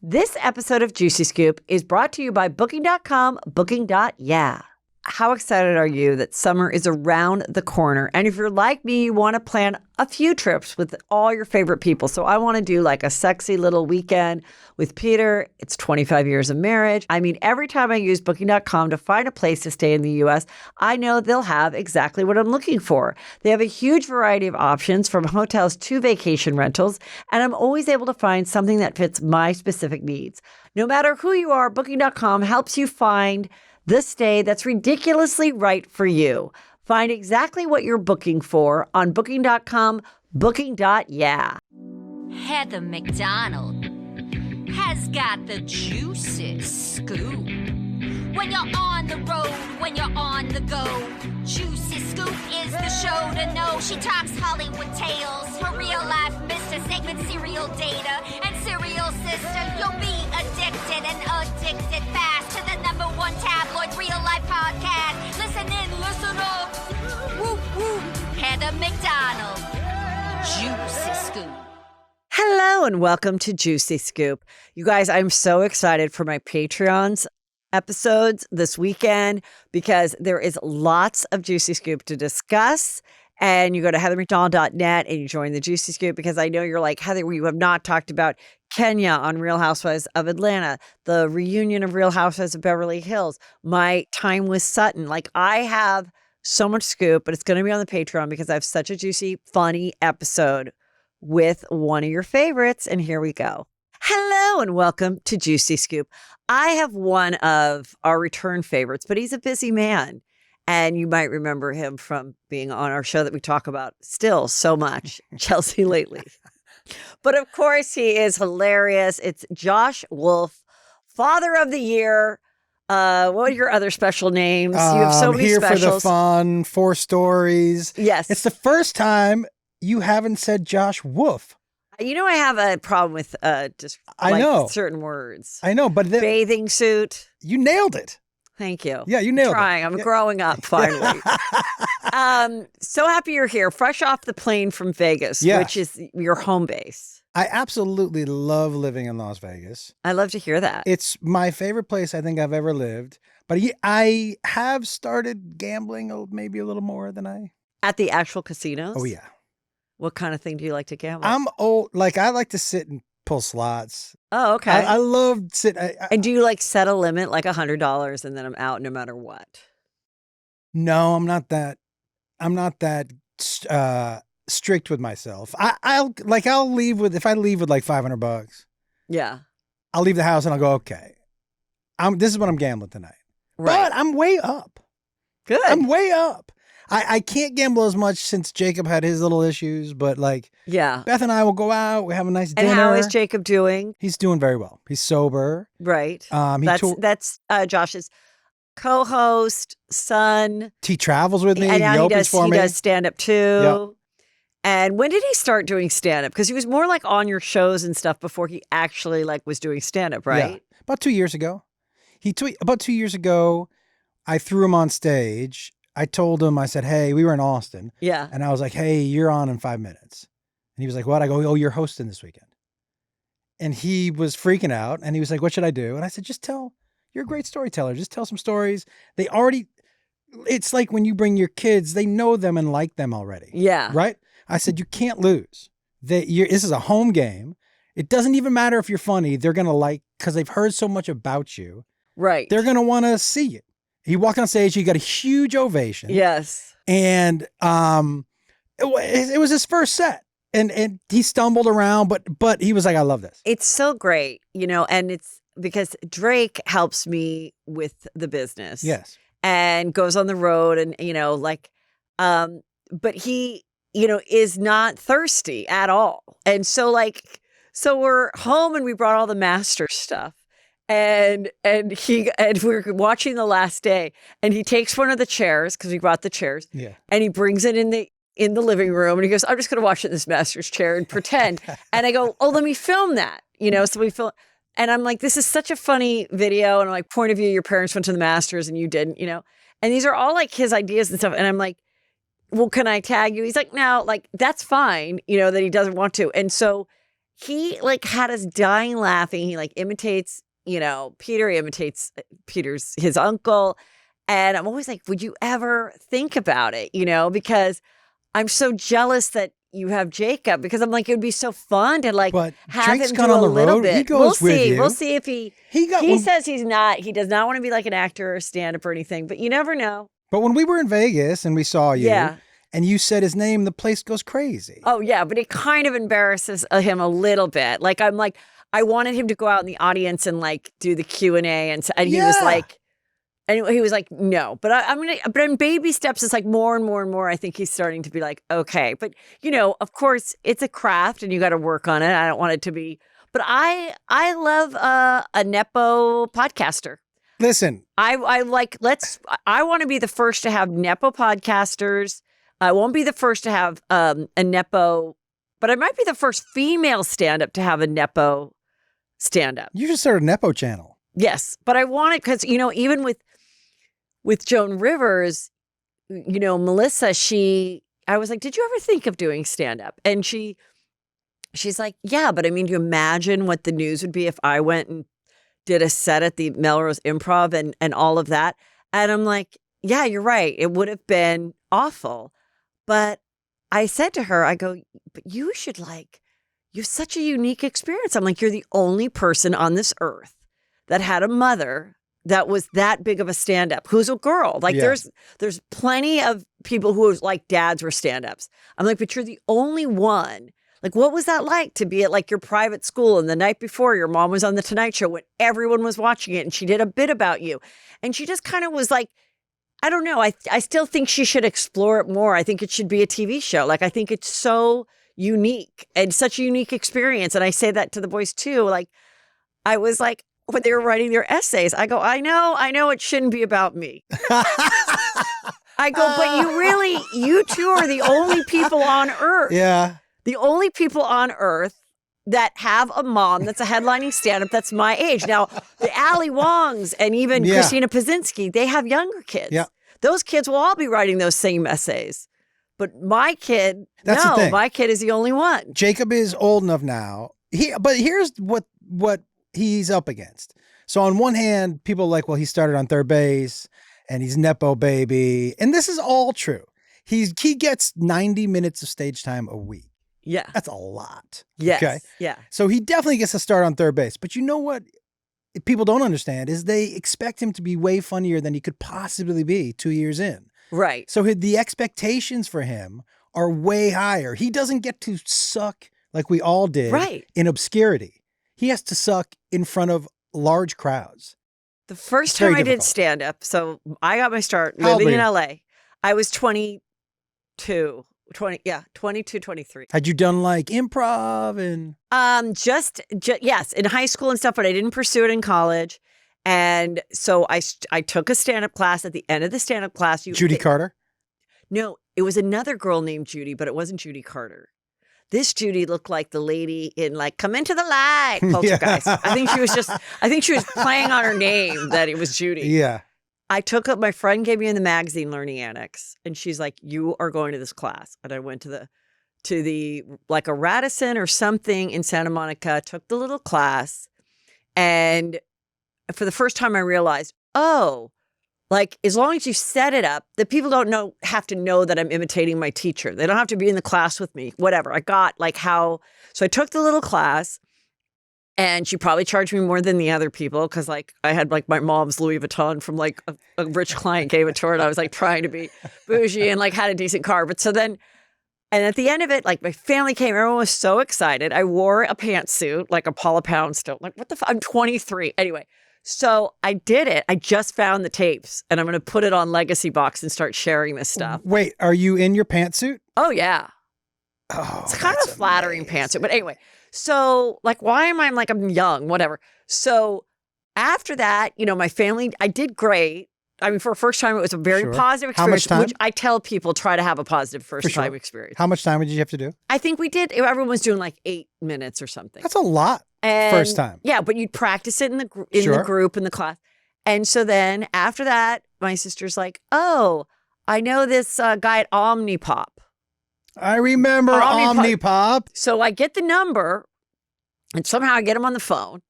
This episode of Juicy Scoop is brought to you by Booking.com, Booking.yeah. How excited are you that summer is around the corner? And if you're like me, you want to plan a few trips with all your favorite people. So I want to do like a sexy little weekend with Peter. It's 25 years of marriage. I mean, every time I use Booking.com to find a place to stay in the U.S., I know they'll have exactly what I'm looking for. They have a huge variety of options from hotels to vacation rentals, and I'm always able to find something that fits my specific needs. No matter who you are, Booking.com helps you find the stay that's ridiculously right for you. Find exactly what you're booking for on Booking.com, Booking.yeah. Heather McDonald has got the juiciest scoop. When you're on the road, when you're on the go, Juicy Scoop is the show to know. She talks Hollywood tales, her real life Mr. Segment serial data and serial sister. You'll be addicted and addicted fast to the #1 tabloid real life podcast. Listen in, listen up. Whoop, whoop. Heather McDonald, Juicy Scoop. Hello and welcome to Juicy Scoop. You guys, I'm so excited for my Patreons episodes this weekend because there is lots of Juicy Scoop to discuss. And you go to heathermcdonald.net and you join the Juicy Scoop because I know you're like, Heather, you have not talked about Kenya on Real Housewives of Atlanta, the reunion of Real Housewives of Beverly Hills, my time with Sutton. Like, I have so much scoop, but it's going to be on the Patreon because I have such a juicy, funny episode with one of your favorites. And here we go. Hello and welcome to Juicy Scoop. I have one of our return favorites, but he's a busy man. And you might remember him from being on our show that we talk about still so much, Chelsea Lately. But of course, he is hilarious. It's Josh Wolf, Father of the Year. What are your other special names? You have so many here specials. For the fun, 4 stories. Yes. It's the first time you haven't said Josh Wolf. You know, I have a problem with just I know certain words. I know, but Bathing suit. You nailed it. Thank you. Yeah, you nailed it. I'm growing up finally. So happy you're here, fresh off the plane from Vegas, which is your home base. I absolutely love living in Las Vegas. I love to hear that. It's my favorite place I think I've ever lived. But I have started gambling maybe a little more than I. At the actual casinos? Oh, yeah. What kind of thing do you like to gamble? I'm old. Like, I like to sit and pull slots. Oh, okay. I love sitting. And do you like set a limit, like $100, and then I'm out no matter what? No, I'm not that. I'm not that strict with myself. I'll leave with, if I leave with like $500. Yeah. I'll leave the house and I'll go, okay, this is what I'm gambling tonight. Right. But I'm way up. Good. I'm way up. I can't gamble as much since Jacob had his little issues, but like, yeah, Beth and I will go out. We have a nice dinner. And how is Jacob doing? He's doing very well. He's sober. Right. That's Josh's co-host, son. He travels with me. And now he opens for me. He does stand-up too. Yep. And when did he start doing stand-up? Because he was more like on your shows and stuff before he actually like was doing stand-up, right? Yeah. About 2 years ago. About 2 years ago, I threw him on stage. I told him, I said, hey, we were in Austin. Yeah. And I was like, hey, you're on in 5 minutes. And he was like, what? I go, oh, you're hosting this weekend. And he was freaking out. And he was like, what should I do? And I said, you're a great storyteller. Just tell some stories. It's like when you bring your kids, they know them and like them already. Yeah. Right? I said, you can't lose. This is a home game. It doesn't even matter if you're funny. They're going to because they've heard so much about you. Right. They're going to want to see you. He walked on stage. He got a huge ovation. Yes. And it was his first set. And he stumbled around, but he was like, I love this. It's so great, and it's because Drake helps me with the business. Yes. And goes on the road and, but he, is not thirsty at all. And so we're home and we brought all the master stuff. And we're watching The Last Day, and he takes one of the chairs because we brought the chairs, and he brings it in the living room, and he goes, "I'm just going to watch it in this master's chair and pretend." And I go, "Oh, let me film that," So we film, and I'm like, "This is such a funny video," and I'm like, "Point of view, your parents went to the masters and you didn't," And these are all like his ideas and stuff, and I'm like, "Well, can I tag you?" He's like, "No, like that's fine," that he doesn't want to, and so he like had us dying laughing. He like imitates, Peter. He imitates his uncle. And I'm always like, would you ever think about it? Because I'm so jealous that you have Jacob, because I'm like, it would be so fun to like But have Drake's him gone do on a the little road. bit. He goes with you. We'll see if he He says he does not want to be like an actor or stand-up or anything, but you never know. But when we were in Vegas and we saw you, Yeah. and you said his name, the place goes crazy. Oh yeah, but it kind of embarrasses him a little bit. Like I'm like, I wanted him to go out in the audience and like do the Q&A, and he was like, and he was like, no. But but in baby steps, it's like more and more and more. I think he's starting to be like, okay. But of course, it's a craft, and you got to work on it. I don't want it to be. But I love a Nepo podcaster. Listen, I want to be the first to have Nepo podcasters. I won't be the first to have a Nepo, but I might be the first female stand-up to have a Nepo stand-up. You should start a Nepo channel. Yes, but I want it because, even with Joan Rivers, Melissa, I was like, did you ever think of doing stand-up? And she's like, yeah, but I mean, do you imagine what the news would be if I went and did a set at the Melrose Improv and all of that? And I'm like, yeah, you're right. It would have been awful. But I said to her, I go, but you should you have such a unique experience. I'm like, you're the only person on this earth that had a mother that was that big of a stand-up, who's a girl. Like there's plenty of people who like dads were stand-ups. I'm like, but you're the only one. Like, what was that like to be at like your private school and the night before your mom was on the Tonight Show when everyone was watching it and she did a bit about you? And she just kind of was like, I don't know. I still think she should explore it more. I think it should be a TV show. Like, I think it's so unique and such a unique experience. And I say that to the boys too. Like, I was like, when they were writing their essays, I go, I know it shouldn't be about me. I go, but you two are the only people on earth. Yeah. The only people on earth that have a mom that's a headlining stand-up that's my age. Now, the Ali Wongs and even Christina Pazinski, they have younger kids. Yeah. Those kids will all be writing those same essays. But my kid, the thing. My kid is the only one. Jacob is old enough now. But here's what he's up against. So on one hand, people are like, well, he started on third base and he's Nepo baby. And this is all true. He gets 90 minutes of stage time a week. Yeah. That's a lot. Yes. Okay. Yeah. So he definitely gets to start on third base. But you know what people don't understand is they expect him to be way funnier than he could possibly be 2 years in. Right. So the expectations for him are way higher. He doesn't get to suck like we all did in obscurity. He has to suck in front of large crowds. The first time I did stand-up, so I got my start living in LA. I was 22, 23. Had you done like improv and? Just yes, in high school and stuff, but I didn't pursue it in college. And so I took a stand-up class. At the end of the stand-up class, Judy Carter? No, it was another girl named Judy, but it wasn't Judy Carter. This Judy looked like the lady in like Come Into the Light, Poltergeist. I think she was playing on her name that it was Judy. Yeah. I took up, my friend gave me in the magazine Learning Annex, and she's like, you are going to this class. And I went to the like a Radisson or something in Santa Monica, took the little class. And for the first time I realized, like as long as you set it up, the people don't have to know that I'm imitating my teacher. They don't have to be in the class with me, whatever. I got like so I took the little class. And she probably charged me more than the other people because, like, I had, like, my mom's Louis Vuitton from, like, a rich client gave it to her. And I was, like, trying to be bougie and, like, had a decent car. But so then, and at the end of it, like, my family came. Everyone was so excited. I wore a pantsuit, like a Paula Poundstone. Like, what the fuck? I'm 23. Anyway, so I did it. I just found the tapes. And I'm going to put it on Legacy Box and start sharing this stuff. Wait, are you in your pantsuit? Oh, yeah. Oh, it's kind of a flattering pantsuit. But anyway. So, like, why am I like, I'm young, whatever. So after that, my family, I did great. I mean, for a first time, it was a very positive experience. How much time? Which I tell people, try to have a positive first time experience. How much time did you have to do? I think we did. Everyone was doing like 8 minutes or something. That's a lot. First time. Yeah, but you'd practice it in the group, in the class. And so then after that, my sister's like, oh, I know this guy at Omnipop. I remember Omnipop. So I get the number And somehow I get him on the phone.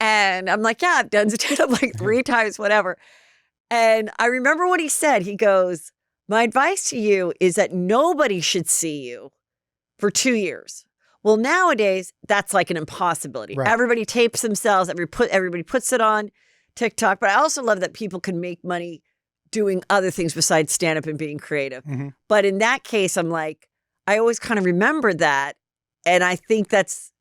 And I'm like, yeah, I've done stand-up like 3 times, whatever. And I remember what he said. He goes, my advice to you is that nobody should see you for 2 years. Well, nowadays, that's like an impossibility. Right. Everybody tapes themselves. Everybody puts it on TikTok. But I also love that people can make money doing other things besides stand-up and being creative. Mm-hmm. But in that case, I'm like, I always kind of remember that. And I think that's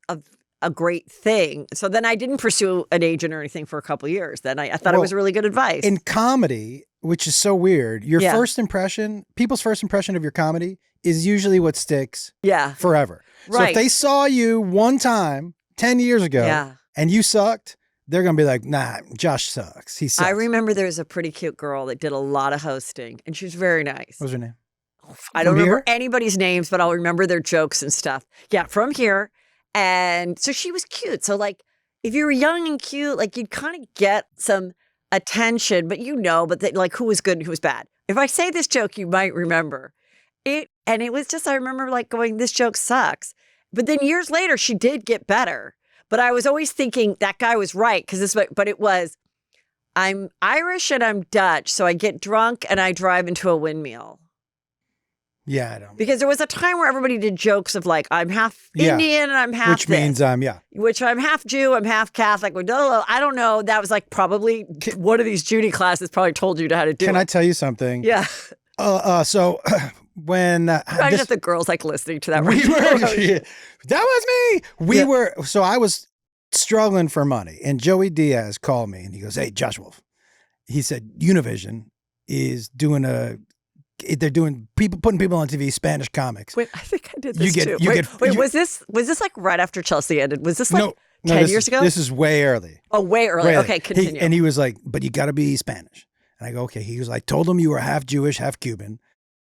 a great thing. So then I didn't pursue an agent or anything for a couple of years. Then I thought it was really good advice. In comedy, which is so weird, your Yeah. first impression, people's first impression of your comedy is usually what sticks Yeah. forever. So Right. if they saw you one time 10 years ago Yeah. and you sucked, they're going to be like, nah, Josh sucks. He sucks. I remember there was a pretty cute girl that did a lot of hosting, and she was very nice. What was her name? I don't From remember here? anybody's names, but I'll remember their jokes and stuff. Yeah, from here. And so she was cute. So like, if you were young and cute, like you'd kind of get some attention, but like who was good and who was bad. If I say this joke, you might remember it. And it was just, I remember like going, this joke sucks. But then years later, she did get better. But I was always thinking that guy was right but it was, I'm Irish and I'm Dutch. So I get drunk and I drive into a windmill. Yeah, I don't. Because there was a time where everybody did jokes of like, I'm half Yeah. Indian and I'm half Which means, which I'm half Jew, I'm half Catholic. I don't know. That was like probably one of these Judy classes probably told you how to do Can it. I tell you something? Yeah. So when I just the girls like listening to that. we radio were, show. that was me. So I was struggling for money, and Joey Diaz called me and he goes, hey, Josh Wolf. He said, Univision is doing putting people on TV, Spanish comics. Wait, I think I did this too. Was this like right after Chelsea ended? Was this like 10 years ago? This is way early. Oh, way early. Okay, continue. And he was like, but you got to be Spanish. And I go, okay. He was like, told him you were half Jewish, half Cuban.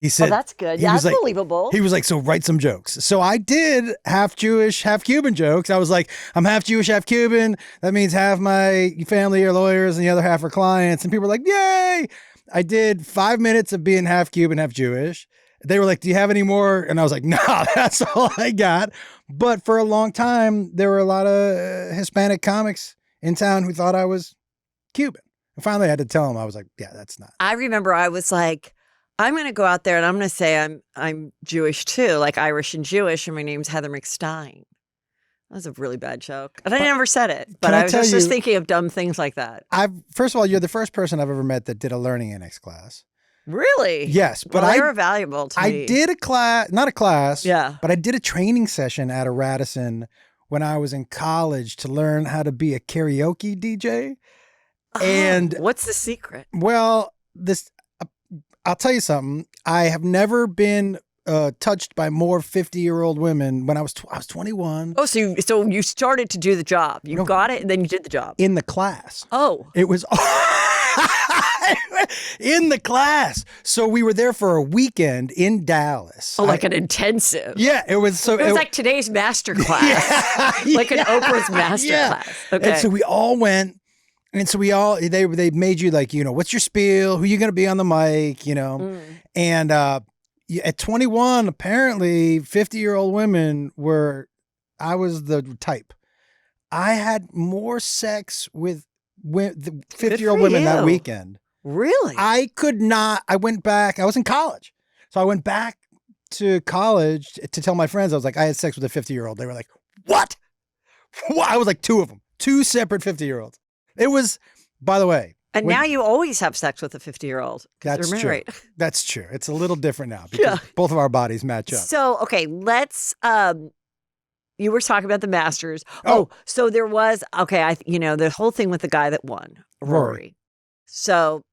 He said, that's good. he Yeah, was that's like- believable. He was like, so write some jokes. So I did half Jewish, half Cuban jokes. I was like, I'm half Jewish, half Cuban. That means half my family are lawyers and the other half are clients. And people were like, yay. I did 5 minutes of being half Cuban, half Jewish. They were like, do you have any more? And I was like, no, that's all I got. But for a long time, there were a lot of Hispanic comics in town who thought I was Cuban. And finally, I had to tell them, I was like, yeah, that's not. I remember I was like, I'm going to go out there and I'm going to say I'm Jewish too, like Irish and Jewish, and my name's Heather McStein. That was a really bad joke. And I never said it, but I was just thinking of dumb things like that. First of all, you're the first person I've ever met that did a learning annex class. Really? Yes. But they were valuable to me. I did a class, not a class, Yeah. but I did a training session at a Radisson when I was in college to learn how to be a karaoke DJ. And what's the secret? Well, I'll tell you something. I have never been touched by more 50-year-old women. When I was 21. Oh, so you started to do the job. You got it, and then you did the job. In the class. Oh. It was in the class. So we were there for a weekend in Dallas. Oh, like an intensive. Yeah, it was so. It was like today's master class. Like an Oprah's master class. Okay. And so we all went. And so they made you like, what's your spiel? Who you going to be on the mic, And at 21, apparently 50-year-old women I was the type. I had more sex with the 50-year-old women that weekend. Really? I went back. I was in college. So I went back to college to tell my friends. I was like, I had sex with a 50-year-old. They were like, what? I was like 2 of them, 2 separate 50-year-olds. It was, by the way. And now you always have sex with a 50-year-old. That's you're married. true. That's true. It's a little different now because both of our bodies match up. So, okay, let's, you were talking about the Masters. Oh. So there was, the whole thing with the guy that won, Rory. So,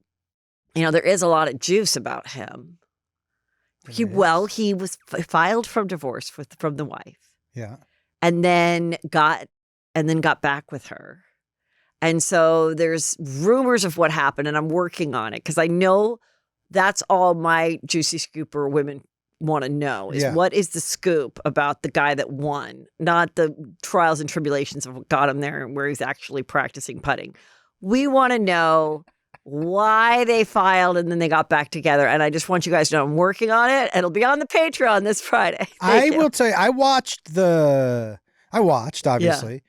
there is a lot of juice about him. He was filed from divorce from the wife. Yeah. And then got back with her. And so there's rumors of what happened, and I'm working on it because I know that's all my Juicy Scooper women want to know is what is the scoop about the guy that won, not the trials and tribulations of what got him there and where he's actually practicing putting. We want to know why they filed and then they got back together. And I just want you guys to know I'm working on it. It'll be on the Patreon this Friday. I will tell you, I watched the I watched, obviously.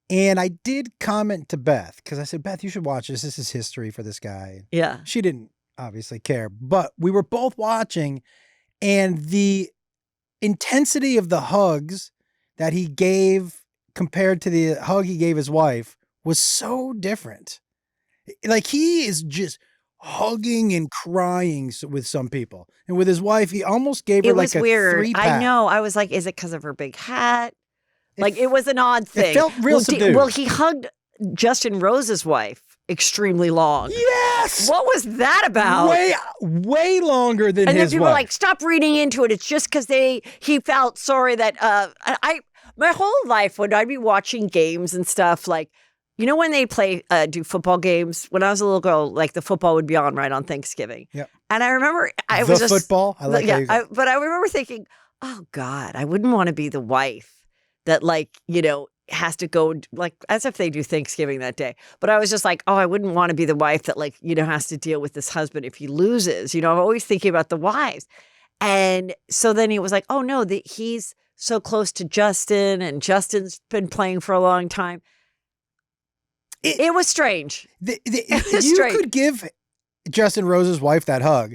And I did comment to Beth because I said, Beth, you should watch this. This is history for this guy. Yeah. She didn't obviously care, but we were both watching, and the intensity of the hugs that he gave compared to the hug he gave his wife was so different. Like, he is just hugging and crying with some people. And with his wife, he almost gave her like a weird. 3-pack. I know. I was like, is it because of her big hat? Like, it was an odd thing. It felt real subdued. Well, he hugged Justin Rose's wife extremely long. Yes! What was that about? Way longer than his wife. And then people were like, stop reading into it. It's just because he felt sorry that my whole life when I'd be watching games and stuff, like, you know, when they do football games, when I was a little girl, like the football would be on right on Thanksgiving. Yep. And I remember football? I like but I remember thinking, oh God, I wouldn't want to be the wife that, like, you know, has to go, like, as if they do Thanksgiving that day. But I was just like, oh, I wouldn't want to be the wife that, like, you know, has to deal with this husband if he loses. You know, I'm always thinking about the wives. And so then he was like, oh no, he's so close to Justin, and Justin's been playing for a long time. It was strange. You could give Justin Rose's wife that hug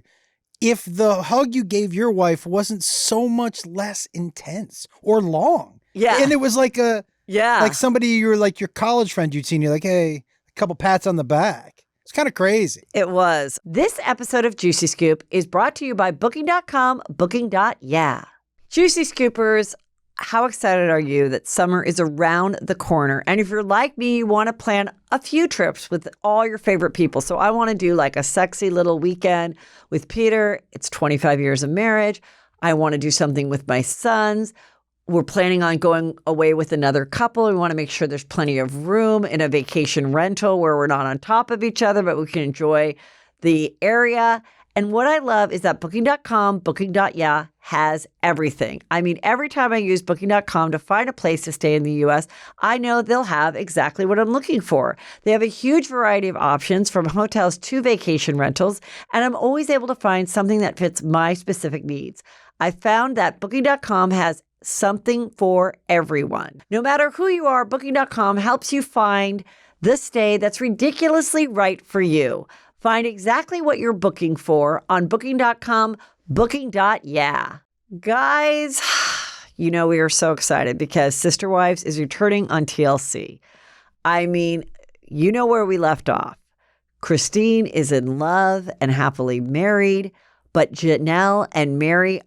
if the hug you gave your wife wasn't so much less intense or long. Yeah. And it was like like somebody you're like your college friend you'd seen, you're like, hey, a couple pats on the back. It's kind of crazy. It was. This episode of Juicy Scoop is brought to you by Booking.com, Booking.yeah. Juicy Scoopers, how excited are you that summer is around the corner? And if you're like me, you want to plan a few trips with all your favorite people. So I want to do like a sexy little weekend with Peter. It's 25 years of marriage. I want to do something with my sons. We're planning on going away with another couple. We want to make sure there's plenty of room in a vacation rental where we're not on top of each other, but we can enjoy the area. And what I love is that Booking.com, Booking.yeah has everything. I mean, every time I use Booking.com to find a place to stay in the U.S., I know they'll have exactly what I'm looking for. They have a huge variety of options from hotels to vacation rentals, and I'm always able to find something that fits my specific needs. I found that Booking.com has something for everyone. No matter who you are, Booking.com helps you find the stay that's ridiculously right for you. Find exactly what you're booking for on Booking.com, Booking.yeah. Guys, you know, we are so excited because Sister Wives is returning on TLC. I mean, you know where we left off. Christine is in love and happily married, but Janelle and Mary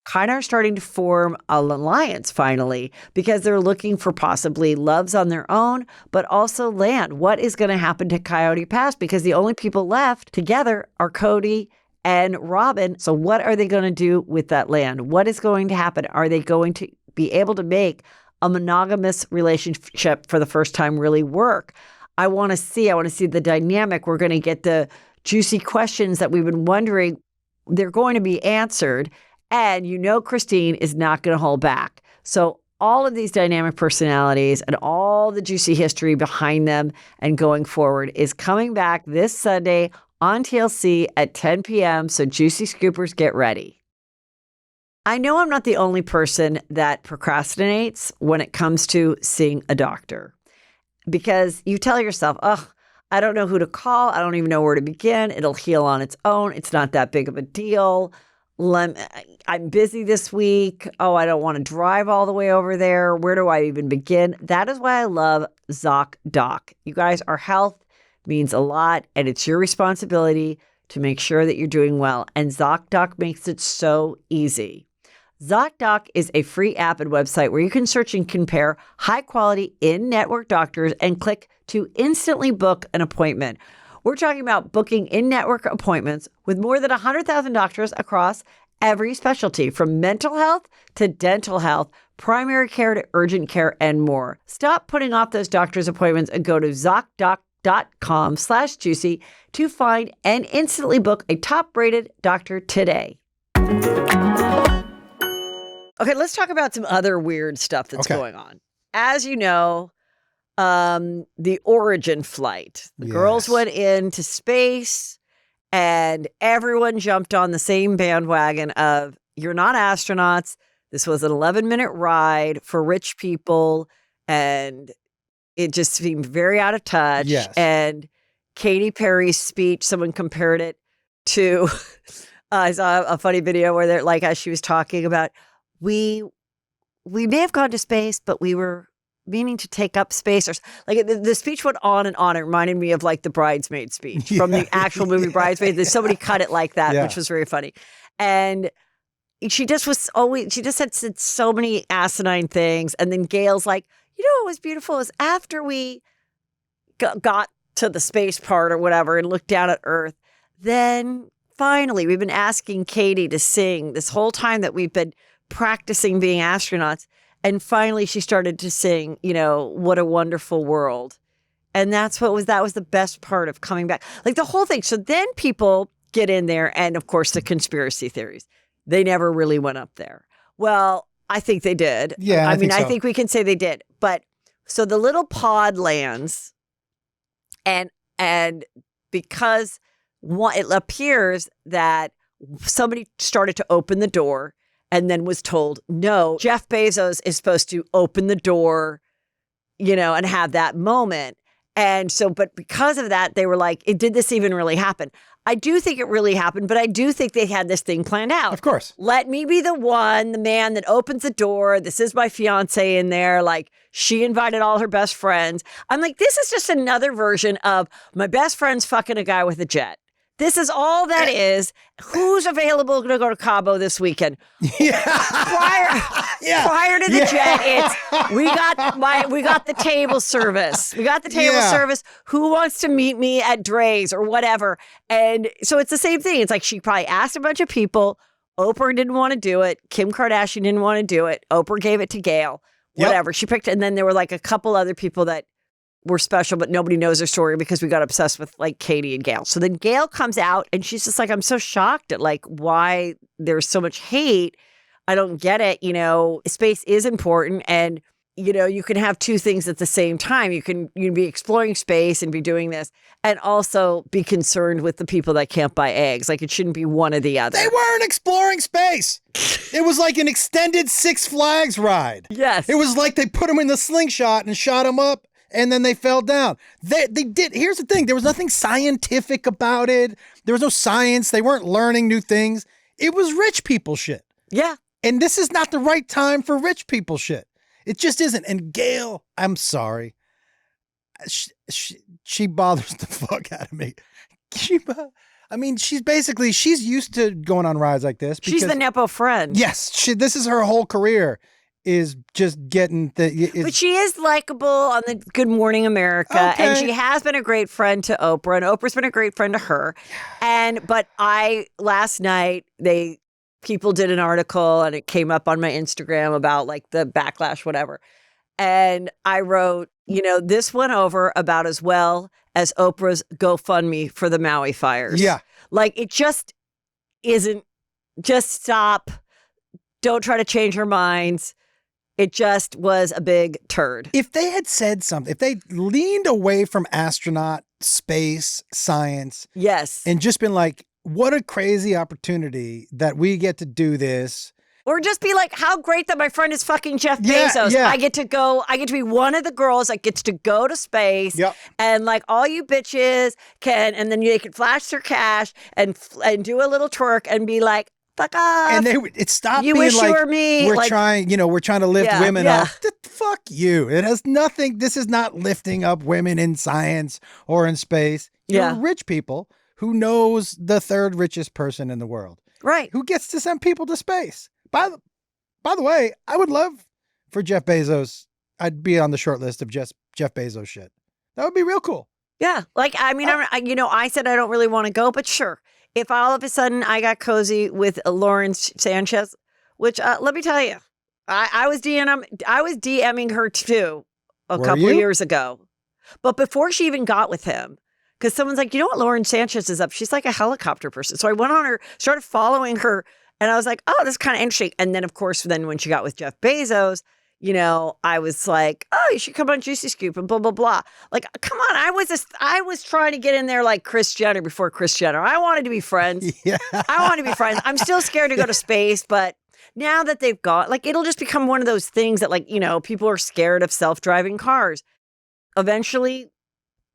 kind of are starting to form an alliance finally because they're looking for possibly loves on their own, but also land. What is going to happen to Coyote Pass? Because the only people left together are Cody and Robin. So what are they going to do with that land? What is going to happen? Are they going to be able to make a monogamous relationship for the first time really work? I want to see the dynamic. We're going to get the juicy questions that we've been wondering. They're going to be answered. And you know Christine is not going to hold back. So all of these dynamic personalities and all the juicy history behind them and going forward is coming back this Sunday on TLC at 10 p.m. So Juicy Scoopers, get ready. I know I'm not the only person that procrastinates when it comes to seeing a doctor, because you tell yourself, oh, I don't know who to call. I don't even know where to begin. It'll heal on its own. It's not that big of a deal. I'm busy this week. Oh, I don't want to drive all the way over there. Where do I even begin? That is why I love ZocDoc. You guys, our health means a lot, and it's your responsibility to make sure that you're doing well. And ZocDoc makes it so easy. ZocDoc is a free app and website where you can search and compare high-quality in-network doctors and click to instantly book an appointment. We're talking about booking in-network appointments with more than 100,000 doctors across every specialty, from mental health to dental health, primary care to urgent care, and more. Stop putting off those doctor's appointments and go to ZocDoc.com/juicy to find and instantly book a top-rated doctor today. Okay, let's talk about some other weird stuff that's going on. As you know, the Origin flight. The girls went into space and everyone jumped on the same bandwagon of, you're not astronauts. This was an 11-minute ride for rich people. and it just seemed very out of touch. Yes. And Katy Perry's speech, someone compared it to, I saw a funny video where they're like, as she was talking about, we may have gone to space, but we were meaning to take up space. Or like the speech went on and on. It reminded me of like the Bridesmaid speech from the actual movie Bridesmaid. Somebody cut it like that, which was very funny. And she just said so many asinine things. And then Gayle's like, you know what was beautiful is after we got to the space part or whatever and looked down at Earth, then finally we've been asking Katy to sing this whole time that we've been practicing being astronauts. And finally she started to sing, you know, What a Wonderful World. And that was the best part of coming back. Like the whole thing. So then people get in there and of course the conspiracy theories. They never really went up there. Well, I think they did. Yeah, I think we can say they did. But so the little pod lands, and because it appears that somebody started to open the door and then was told, no, Jeff Bezos is supposed to open the door, you know, and have that moment. And so, but because of that, they were like, did this even really happen? I do think it really happened, but I do think they had this thing planned out. Of course. Let me be the man that opens the door. This is my fiance in there. Like, she invited all her best friends. I'm like, this is just another version of my best friend's fucking a guy with a jet. This is all that is. Who's available to go to Cabo this weekend? Yeah. Prior to the jet, it's we got the table service. We got the table service. Who wants to meet me at Dre's or whatever? And so it's the same thing. It's like she probably asked a bunch of people. Oprah didn't want to do it. Kim Kardashian didn't want to do it. Oprah gave it to Gayle. Whatever. She picked, and then there were like a couple other people that were special, but nobody knows their story because we got obsessed with like Katy and Gayle. So then Gayle comes out and she's just like, I'm so shocked at like why there's so much hate. I don't get it. You know, space is important. And, you know, you can have two things at the same time. You can be exploring space and be doing this and also be concerned with the people that can't buy eggs. Like it shouldn't be one or the other. They weren't exploring space. It was like an extended Six Flags ride. Yes. It was like they put them in the slingshot and shot them up. And then they fell down. They did. Here's the thing. There was nothing scientific about it. There was no science. They weren't learning new things. It was rich people shit. Yeah. And this is not the right time for rich people shit. It just isn't. And Gayle, I'm sorry. She bothers the fuck out of me. She's used to going on rides like this. She's the Nepo friend. Yes. This is her whole career. Is just getting but she is likable on the Good Morning America, and she has been a great friend to Oprah, and Oprah's been a great friend to her. But last night people did an article, and it came up on my Instagram about like the backlash, whatever. And I wrote, you know, this went over about as well as Oprah's GoFundMe for the Maui fires. Yeah, like it just isn't. Just stop. Don't try to change her minds. It just was a big turd. If they had said something, if they leaned away from astronaut, space, science. Yes. And just been like, what a crazy opportunity that we get to do this. Or just be like, how great that my friend is fucking Jeff Bezos. Yeah. I get to be one of the girls that gets to go to space. Yep. And like all you bitches can, and then they can flash their cash and do a little twerk and be like, fuck off. And it stopped you being wish like, you were me. we're trying to lift women up. Fuck you. It has nothing. This is not lifting up women in science or in space. You're rich people who knows the third richest person in the world. Right. Who gets to send people to space. By the way, I would love for Jeff Bezos. I'd be on the short list of just Jeff Bezos shit. That would be real cool. Yeah. Like, I mean, I said I don't really want to go, but sure. If all of a sudden I got cozy with Lauren Sanchez, which let me tell you, I was DMing her too a couple of years ago. But before she even got with him, because someone's like, you know what Lauren Sanchez is up? She's like a helicopter person. So I went on her, started following her, and I was like, oh, this is kind of interesting. And then, of course, when she got with Jeff Bezos, you know, I was like, oh, you should come on Juicy Scoop and blah, blah, blah. Like, come on. I was trying to get in there like Kris Jenner before Kris Jenner. I wanted to be friends. Yeah. I wanted to be friends. I'm still scared to go to space, but Now that they've got, like, it'll just become one of those things that, like, people are scared of self-driving cars. Eventually,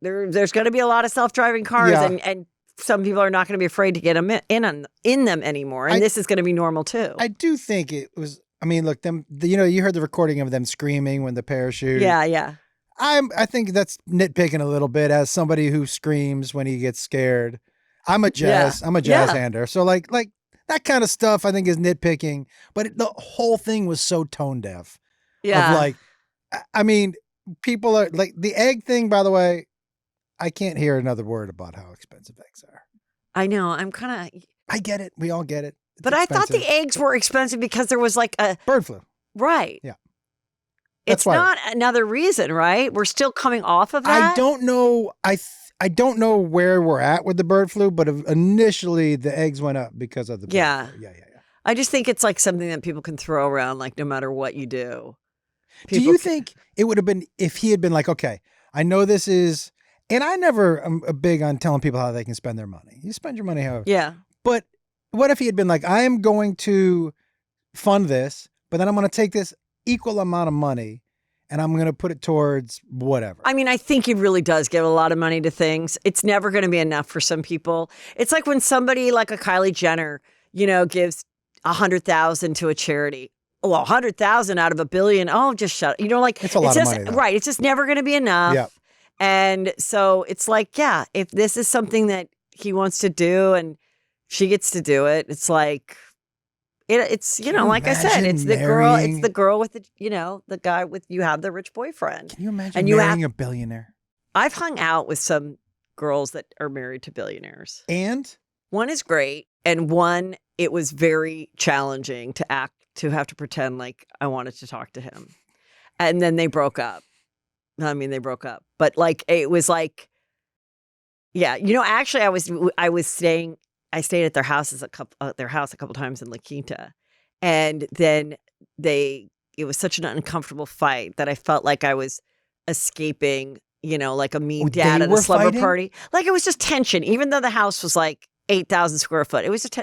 there's going to be a lot of self-driving cars, Yeah. and some people are not going to be afraid to get them in them anymore. And this is going to be normal too. I do think it was. I mean, look, you heard the recording of them screaming when the parachute. Yeah. I think that's nitpicking a little bit as somebody who screams when he gets scared. I'm a jazz hander. So like that kind of stuff I think is nitpicking, but the whole thing was so tone deaf. Yeah. Of like, I mean, people are like the egg thing, by the way, I can't hear another word about how expensive eggs are. I know. I get it. We all get it. It's but expensive. I thought the eggs were expensive because there was like a bird flu. Right. Yeah. It's not another reason, right? We're still coming off of that. I don't know. I don't know where we're at with the bird flu, but initially the eggs went up because of the bird flu. Yeah. I just think it's like something that people can throw around, like no matter what you do. Do you think it would have been if he had been like, okay, I know this is, and I never am big on telling people how they can spend their money. You spend your money however. Yeah. But what if he had been like, I am going to fund this, but then I'm going to take this equal amount of money and I'm going to put it towards whatever. I mean, I think he really does give a lot of money to things. It's never going to be enough for some people. It's like when somebody like a Kylie Jenner, gives 100,000 to a charity. Well, 100,000 out of $1 billion. Oh, just shut up. It's a lot of money, though. Right. It's just never going to be enough. Yeah. And so it's like, yeah, if this is something that he wants to do and she gets to do it, it's like, it's, like I said, it's the girl with the guy with, you have the rich boyfriend. Can you imagine marrying a billionaire? I've hung out with some girls that are married to billionaires. And? One is great. And one, it was very challenging to have to pretend like I wanted to talk to him. And then they broke up. They broke up. But like, it was like, yeah, actually I stayed at their house a couple times in La Quinta. And then it was such an uncomfortable fight that I felt like I was escaping, like a mean dad at a slumber party. Like it was just tension, even though the house was like 8,000 square foot. It was just,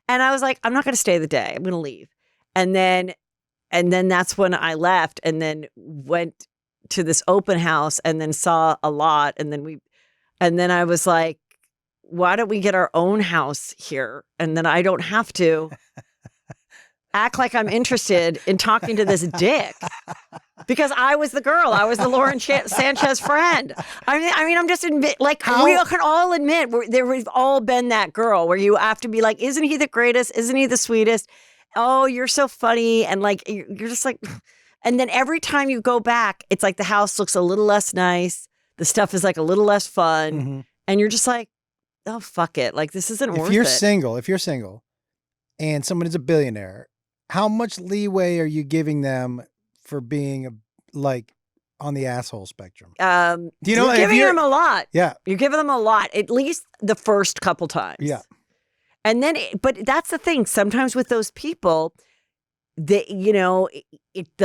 and I was like, I'm not going to stay the day. I'm going to leave. And then that's when I left and then went to this open house and then saw a lot. And then I was like, why don't we get our own house here? And then I don't have to act like I'm interested in talking to this dick. Because I was the girl. I was the Lauren Sanchez friend. I mean, I'm just we can all admit we've all been that girl where you have to be like, isn't he the greatest? Isn't he the sweetest? Oh, you're so funny. And like, you're just like, and then every time you go back, it's like the house looks a little less nice. The stuff is like a little less fun. Mm-hmm. And you're just like, oh, fuck it. Like, this isn't worth it. If you're single and someone is a billionaire, how much leeway are you giving them for being on the asshole spectrum? Do you know? You're giving them a lot. Yeah. You're giving them a lot, at least the first couple times. Yeah. And then, but that's the thing. Sometimes with those people, the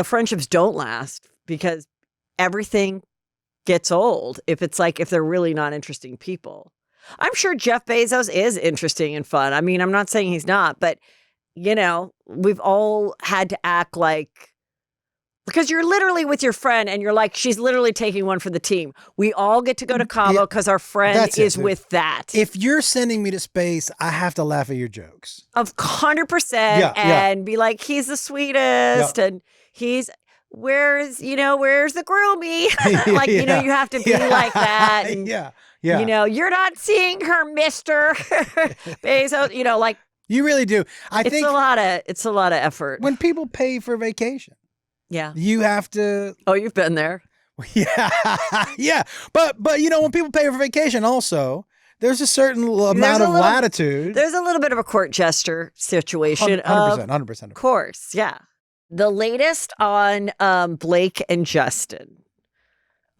friendships don't last because everything gets old if they're really not interesting people. I'm sure Jeff Bezos is interesting and fun. I mean, I'm not saying he's not, but we've all had to act like, because you're literally with your friend and you're like, she's literally taking one for the team. We all get to go to Cabo because our friend is with that. If you're sending me to space, I have to laugh at your jokes. Of 100% and be like, he's the sweetest and he's, where's the groomie? Like, you have to be like that. And, yeah. You're not seeing her, Mr. Bezos, like. You really do. I think it's a lot of effort. When people pay for vacation. Yeah. You have to. Oh, you've been there. Yeah. Yeah. But when people pay for vacation also, there's a certain amount of latitude. There's a little bit of a court gesture situation. 100%. Of course. Yeah. The latest on Blake and Justin.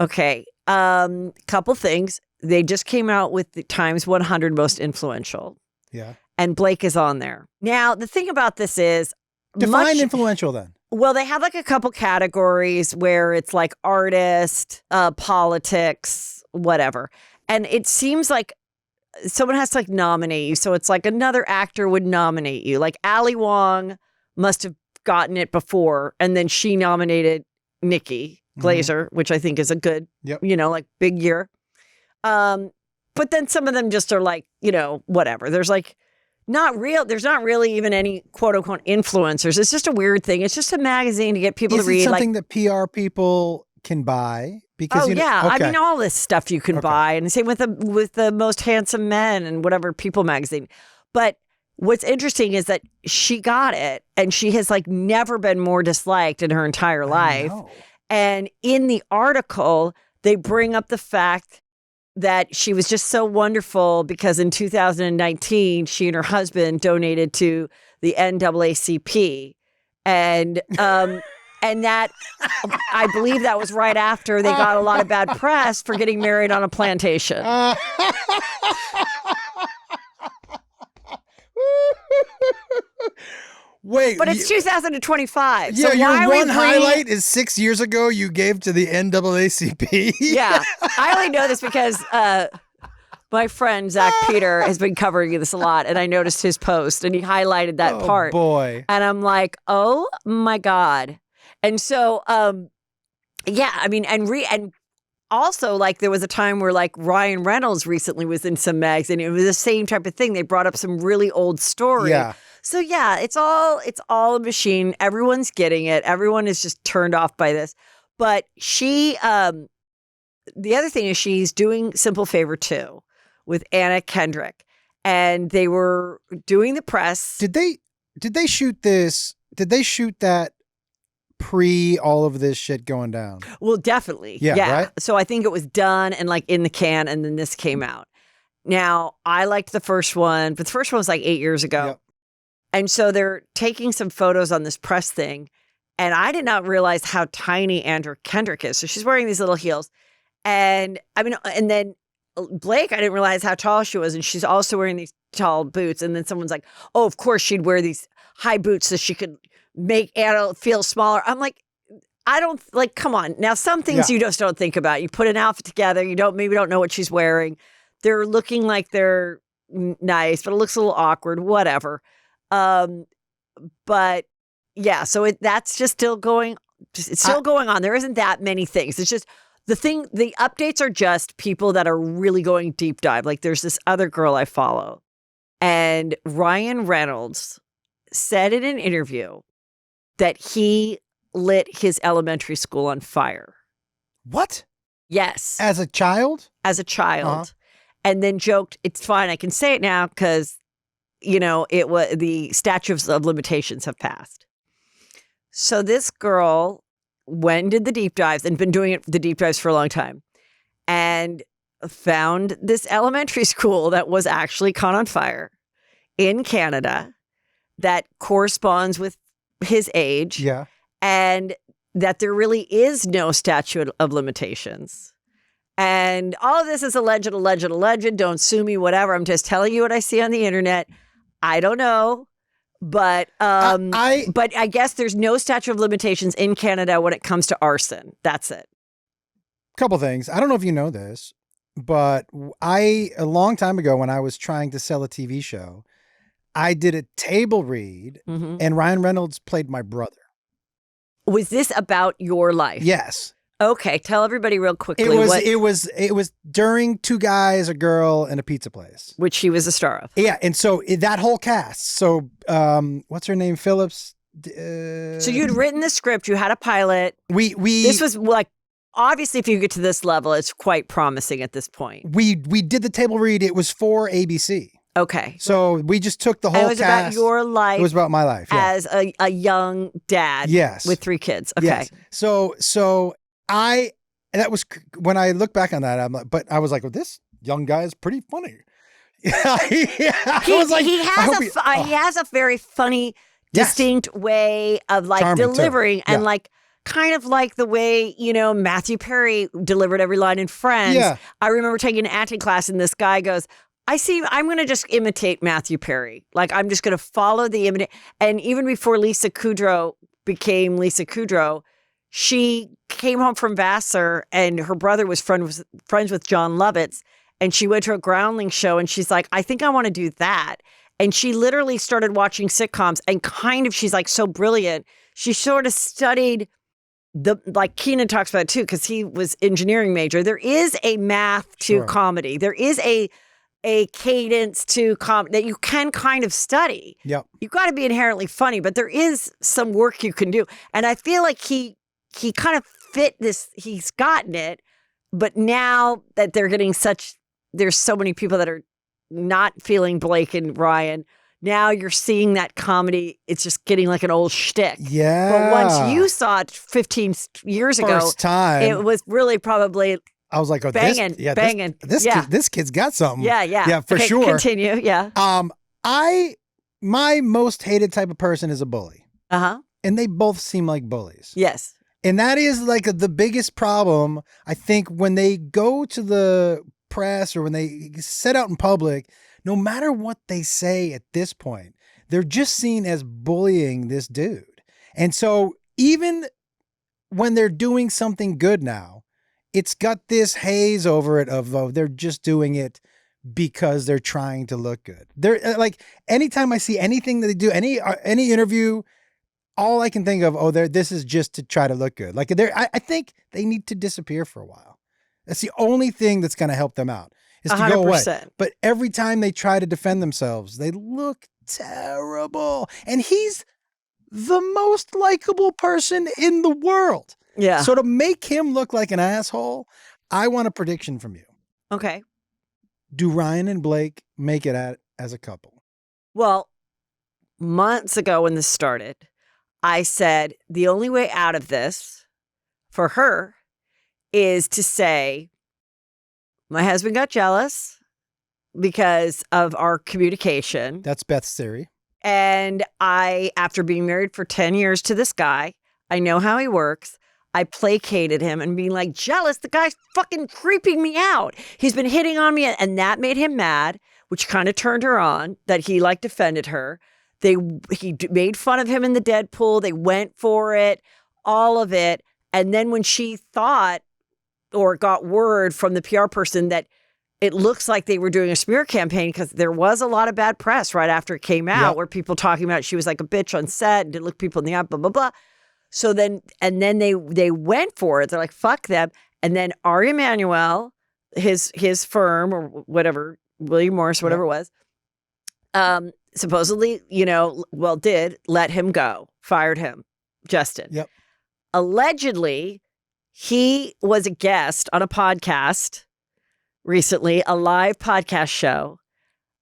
Okay. Couple things. They just came out with the Times 100 most influential. Yeah. And Blake is on there. Now, the thing about this is... Define influential then. Well, they have like a couple categories where it's like artist, politics, whatever. And it seems like someone has to like nominate you. So it's like another actor would nominate you. Like Ali Wong must have gotten it before, and then she nominated Nikki Glaser, which I think is a good, like big year. But then some of them just are like, whatever. There's like there's not really even any quote unquote influencers. It's just a weird thing. It's just a magazine to get people to read. Is it something that PR people can buy? Because okay. I mean, all this stuff you can buy, and same with the Most Handsome Men and whatever People magazine. But what's interesting is that she got it, and she has like never been more disliked in her entire life. And in the article, they bring up the fact that she was just so wonderful because in 2019, she and her husband donated to the NAACP. And that, I believe that was right after they got a lot of bad press for getting married on a plantation. Wait, but it's 2025. Yeah, so your one highlight is 6 years ago you gave to the NAACP. Yeah, I only know this because my friend Zach Peter has been covering this a lot, and I noticed his post, and he highlighted that part. Oh boy! And I'm like, oh my god! And so, yeah, I mean, and also like there was a time where like Ryan Reynolds recently was in some mags, and it was the same type of thing. They brought up some really old story. Yeah. So yeah, it's all a machine. Everyone's getting it. Everyone is just turned off by this. But she, the other thing is she's doing Simple Favor 2 with Anna Kendrick, and they were doing the press. Did they shoot this? Did they shoot that pre all of this shit going down? Well, definitely. Yeah. Right? So I think it was done and like in the can, and then this came out. Now, I liked the first one, but the first one was like 8 years ago. Yep. And so they're taking some photos on this press thing. And I did not realize how tiny Andrew Kendrick is. So she's wearing these little heels. And I mean, and then Blake, I didn't realize how tall she was. And she's also wearing these tall boots. And then someone's like, oh, of course she'd wear these high boots so she could make Anna feel smaller. I'm like, I don't like, come on. Now, some things you just don't think about. You put an outfit together. You maybe don't know what she's wearing. They're looking like they're nice, but it looks a little awkward, whatever. But yeah, so that's just still going. It's still going on. There isn't that many things. It's just the updates are just people that are really going deep dive. Like there's this other girl I follow, and Ryan Reynolds said in an interview that he lit his elementary school on fire. What? Yes. As a child? As a child. And then joked, it's fine, I can say it now because it was the statutes of limitations have passed. So this girl went and did the deep dives and been doing the deep dives for a long time and found this elementary school that was actually caught on fire in Canada that corresponds with his age. Yeah. And that there really is no statute of limitations. And all of this is alleged. Don't sue me, whatever. I'm just telling you what I see on the internet. I don't know, but I guess there's no statute of limitations in Canada when it comes to arson. That's it. Couple things. I don't know if you know this, but a long time ago when I was trying to sell a TV show, I did a table read, and Ryan Reynolds played my brother. Was this about your life? Yes. Okay, tell everybody real quickly. It was during Two Guys, a Girl, and a Pizza Place, which he was a star of. Yeah, and so that whole cast. So, what's her name? Phillips. So you'd written the script. You had a pilot. We. This was like obviously, if you get to this level, it's quite promising at this point. We did the table read. It was for ABC. Okay. So we just took the whole cast. It was about your life. It was about my life. Yeah. As a young dad. Yes. With 3 kids. Okay. Yes. So that was when I look back on that, I was like, well, this young guy is pretty funny. He has a very funny, distinct way of like charming delivering too. Yeah. and like kind of like the way, Matthew Perry delivered every line in Friends. Yeah. I remember taking an acting class and this guy goes, I'm going to just imitate Matthew Perry. Like, I'm just going to follow the imitate. And even before Lisa Kudrow became Lisa Kudrow, she came home from Vassar and her brother was friends with John Lovitz. And she went to a Groundling show and she's like, I think I want to do that. And she literally started watching sitcoms and she's like so brilliant. She sort of studied like Keenan talks about it too, because he was engineering major. There is a math to comedy. There is a cadence to comedy that you can kind of study. Yep. You've got to be inherently funny, but there is some work you can do. And I feel like he kind of fit this, he's gotten it, but now that there's so many people that are not feeling Blake and Ryan, now you're seeing that comedy, it's just getting like an old shtick. Yeah. But once you saw it 15 years ago, First time, it was really probably I was like, banging. This kid's got something. Yeah, for sure. Continue, yeah. My most hated type of person is a bully. And they both seem like bullies. Yes. And that is like the biggest problem, I think, when they go to the press or when they set out in public. No matter what they say at this point, they're just seen as bullying this dude. And so even when they're doing something good now, it's got this haze over it of they're just doing it because they're trying to look good. They're like, anytime I see anything that they do, any interview, all I can think of, this is just to try to look good. Like I think they need to disappear for a while. That's the only thing that's going to help them out. Is to 100%. Go away. But every time they try to defend themselves, they look terrible. And he's the most likable person in the world. Yeah. So to make him look like an asshole, I want a prediction from you. Okay. Do Ryan and Blake make it as a couple? Well, months ago when this started, I said the only way out of this for her is to say, my husband got jealous because of our communication. That's Beth's theory. And after being married for 10 years to this guy, I know how he works. I placated him and being like, jealous, the guy's fucking creeping me out. He's been hitting on me. And that made him mad, which kind of turned her on, that he like defended her. He made fun of him in the Deadpool. They went for it, all of it. And then when she thought, or got word from the PR person that it looks like they were doing a smear campaign, because there was a lot of bad press right after it came out, where people talking about she was like a bitch on set and didn't look people in the eye, blah, blah, blah. So then they went for it. They're like, fuck them. And then Ari Emanuel, his firm or whatever, William Morris, whatever it was, supposedly, did let him go, fired him, Justin. Yep. Allegedly, he was a guest on a podcast recently, a live podcast show,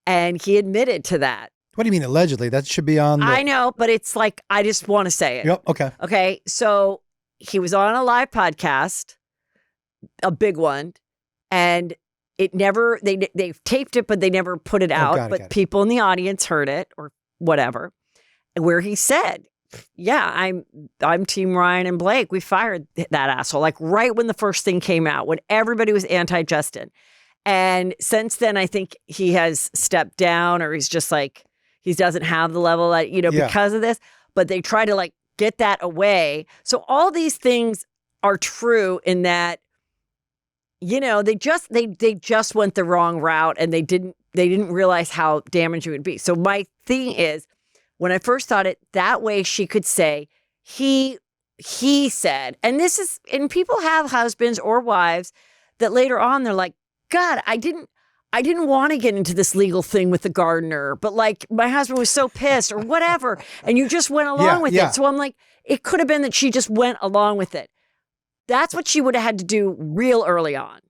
and he admitted to that. What do you mean allegedly? That should be on I know, but it's like, I just want to say it. Yep, okay. Okay, so he was on a live podcast, a big one, and it never, they've taped it, but they never put it out, but people in the audience heard it or whatever, where he said, yeah, I'm Team Ryan and Blake. We fired that asshole, like right when the first thing came out, when everybody was anti-Justin. And since then, I think he has stepped down, or he's just like, he doesn't have the level that, because of this, but they try to like get that away. So all these things are true in that, they just went the wrong route, and they didn't realize how damaging it would be. So my thing is, when I first thought it, that way she could say, he said, and people have husbands or wives that later on they're like, God, I didn't want to get into this legal thing with the gardener, but like my husband was so pissed or whatever, and you just went along with it. So I'm like, it could have been that she just went along with it. That's what she would have had to do real early on.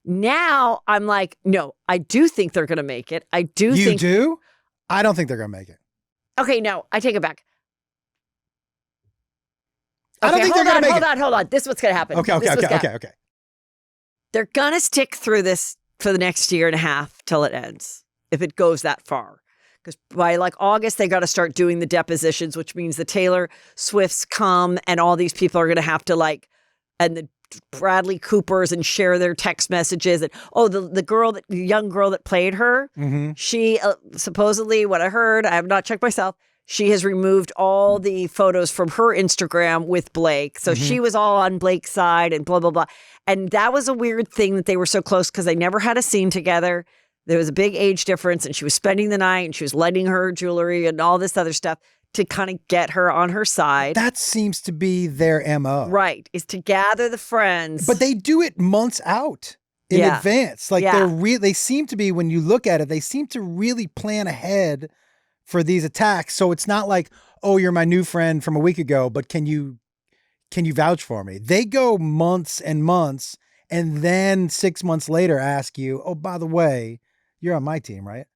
Now I'm like, no, I do think they're going to make it. I do think. You do? I don't think they're going to make it. Okay, no, I take it back. I don't think they're going to make it. Hold on. This is what's going to happen. Okay. They're going to stick through this for the next year and a half till it ends, if it goes that far. Because by like August, they got to start doing the depositions, which means the Taylor Swifts come and all these people are going to have to and the Bradley Coopers and share their text messages. And the young girl that played her, she supposedly, what I heard, I have not checked myself, she has removed all the photos from her Instagram with Blake. So she was all on Blake's side and blah, blah, blah. And that was a weird thing that they were so close because they never had a scene together. There was a big age difference, and she was spending the night, and she was lending her jewelry and all this other stuff to kind of get her on her side. That seems to be their MO. Right, is to gather the friends. But they do it months out in advance. Like they seem to be, when you look at it, they seem to really plan ahead for these attacks. So it's not like, oh, you're my new friend from a week ago, but can you vouch for me? They go months and months, and then 6 months later ask you, oh, by the way, you're on my team, right?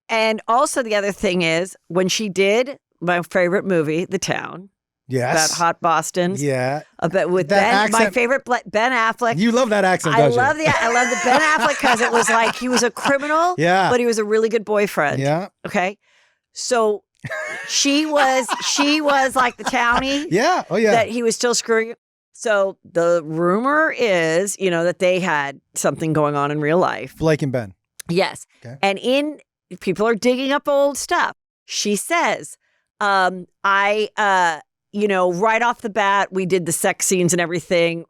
And also the other thing is, when she did my favorite movie, The Town. Yes. About hot Boston. Yeah. But with that Ben, accent, my favorite Ben Affleck. You love that accent, I don't love you? I love the Ben Affleck because it was like he was a criminal, but he was a really good boyfriend. Yeah. Okay. So she was like the townie. Yeah. Oh yeah. That he was still screwing. So the rumor is, that they had something going on in real life. Blake and Ben. Yes. Okay. And people are digging up old stuff. She says, right off the bat, we did the sex scenes and everything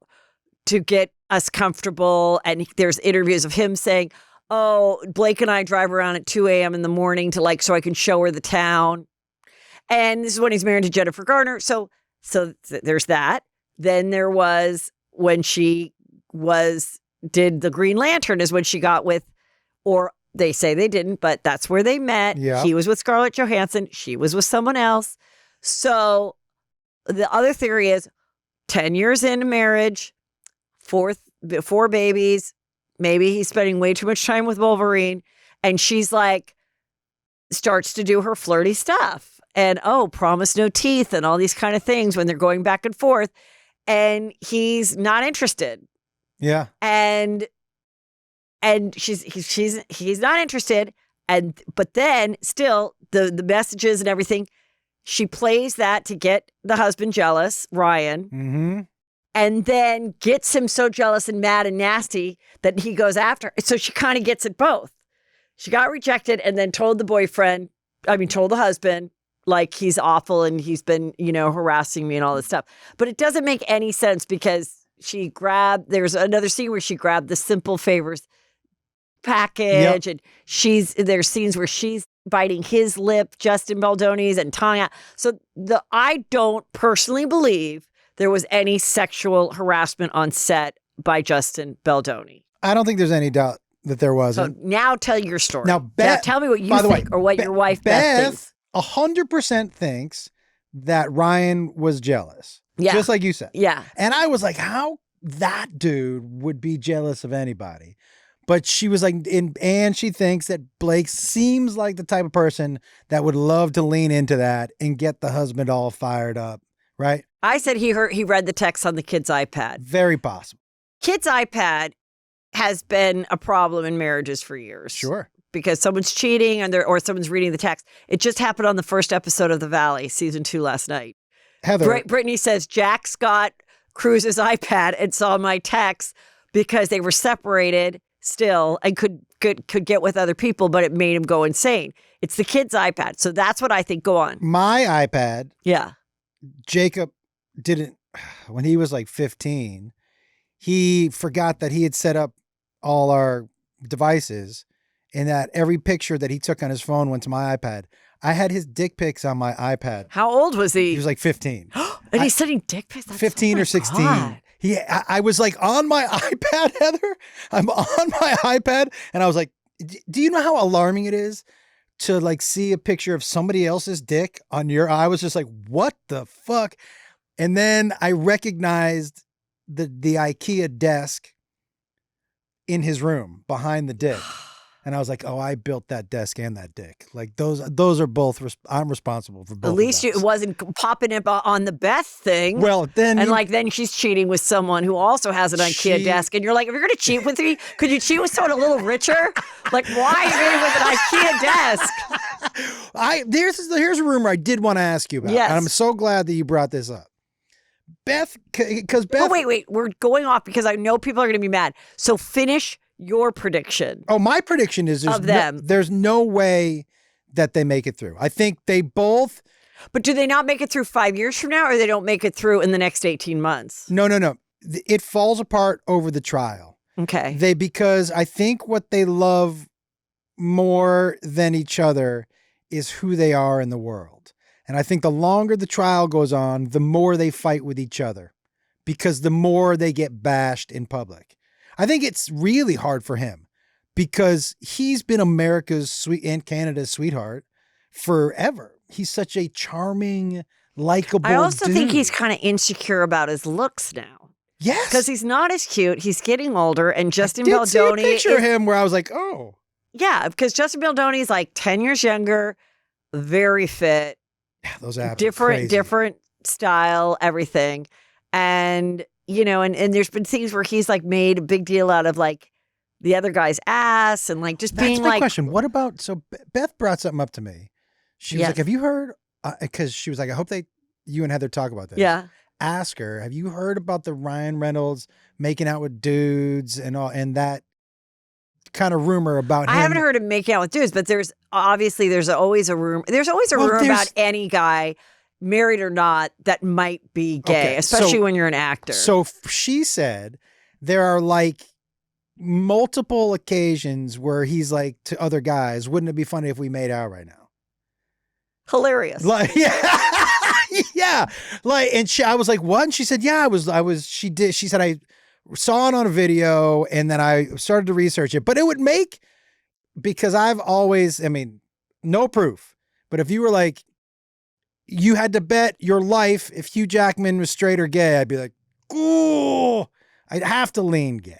to get us comfortable. And there's interviews of him saying, oh, Blake and I drive around at 2 a.m. in the morning so I can show her the town. And this is when he's married to Jennifer Garner. So there's that. Then there was when she did the Green Lantern is when she got with, or they say they didn't, but that's where they met. Yeah. He was with Scarlett Johansson. She was with someone else. So the other theory is 10 years into marriage, 4 babies. Maybe he's spending way too much time with Wolverine. And she's like, starts to do her flirty stuff. And, promise no teeth and all these kind of things when they're going back and forth. And he's not interested. Yeah. And he's not interested. But then still the messages and everything, she plays that to get the husband jealous, Ryan. Mm-hmm. And then gets him so jealous and mad and nasty that he goes after her. So she kind of gets it both. She got rejected and then told the husband, like he's awful and he's been, harassing me and all this stuff. But it doesn't make any sense because there's another scene where she grabbed the Simple Favors package. Yep. And there's scenes where she's biting his lip, Justin Baldoni's, and Tanya. So I don't personally believe there was any sexual harassment on set by Justin Baldoni. I don't think there's any doubt that there wasn't. So now tell your story. Now, tell me what you think or what your wife Beth thinks. 100% thinks that Ryan was jealous. Yeah. Just like you said. Yeah. And I was like, how that dude would be jealous of anybody. But she was like, and she thinks that Blake seems like the type of person that would love to lean into that and get the husband all fired up. Right? I said he read the text on the kid's iPad. Very possible. Kid's iPad has been a problem in marriages for years. Sure. Because someone's cheating or someone's reading the text. It just happened on the first episode of The Valley, season 2 last night. Heather. Brittany says Jack got Cruz's iPad and saw my text because they were separated still and could get with other people, but it made him go insane. It's the kid's iPad. So that's what I think. Go on. My iPad. Yeah. Jacob didn't, when he was like 15, he forgot that he had set up all our devices and that every picture that he took on his phone went to my iPad. I had his dick pics on my iPad. How old was he? He was like 15. And he's sending dick pics? 15 or 16. God. I was like on my iPad, Heather. I'm on my iPad. And I was like, do you know how alarming it is to like see a picture of somebody else's dick on your, I was just like, what the fuck? And then I recognized the IKEA desk in his room behind the dick. And I was like, oh, I built that desk and that dick. Like those are both, I'm responsible for both. At least it wasn't popping up on the Beth thing. Well, then. Then she's cheating with someone who also has an IKEA desk. And you're like, if you're going to cheat with me, could you cheat with someone a little richer? Like, why are you with an IKEA desk? Here's a rumor I did want to ask you about. Yes. And I'm so glad that you brought this up. Beth. Oh, wait. We're going off because I know people are going to be mad. So finish your prediction. Oh, my prediction is there's no way that they make it through. I think they both. But do they not make it through 5 years from now, or they don't make it through in the next 18 months? No. It falls apart over the trial. Okay. Because I think what they love more than each other is who they are in the world. And I think the longer the trial goes on, the more they fight with each other because the more they get bashed in public. I think it's really hard for him because he's been America's and Canada's sweetheart forever. He's such a charming, likable I also dude. think he's kind of insecure about his looks now. Yes. Because he's not as cute. He's getting older. And Justin I did see a Baldoni. picture of him where I was like, oh. Yeah, because Justin Baldoni is like 10 years younger, very fit. Yeah, those abs are crazy. Different style, everything. And, you know, and there's been things where he's like made a big deal out of like the other guy's ass and like just That's being my like. question. What about, so Beth brought something up to me. She was Yes. like, have you heard, because she was like, I hope you and Heather talk about this. Yeah. Ask her, have you heard about the Ryan Reynolds making out with dudes and all, and that kind of rumor about him? I haven't heard him making out with dudes, but there's always a rumor. There's always a rumor about any guy, married or not, that might be gay, Okay, especially when you're an actor. So she said there are like multiple occasions where he's like to other guys, wouldn't it be funny if we made out right now? Hilarious. Like, yeah. Yeah. Like, and I was like, what? And she said, yeah, she said, I saw it on a video and then I started to research it, but it would make, because I've always, I mean, no proof, but if you were like, you had to bet your life if Hugh Jackman was straight or gay, I'd be like, ooh, I'd have to lean gay.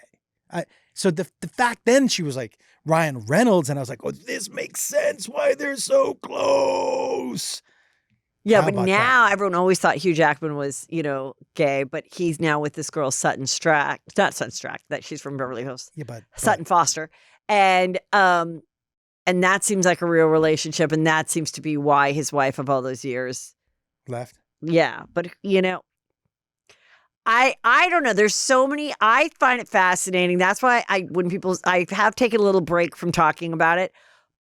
So the fact then she was like Ryan Reynolds, and I was like, oh, this makes sense why they're so close. Yeah, How but about now that? everyone always thought Hugh Jackman was, you know, gay, but he's now with this girl not Sutton Strack, that she's from Beverly Hills. Yeah, but Sutton Foster. And that seems like a real relationship, and that seems to be why his wife of all those years left. Yeah, but you know, I don't know. There's so many. I find it fascinating. That's why I have taken a little break from talking about it,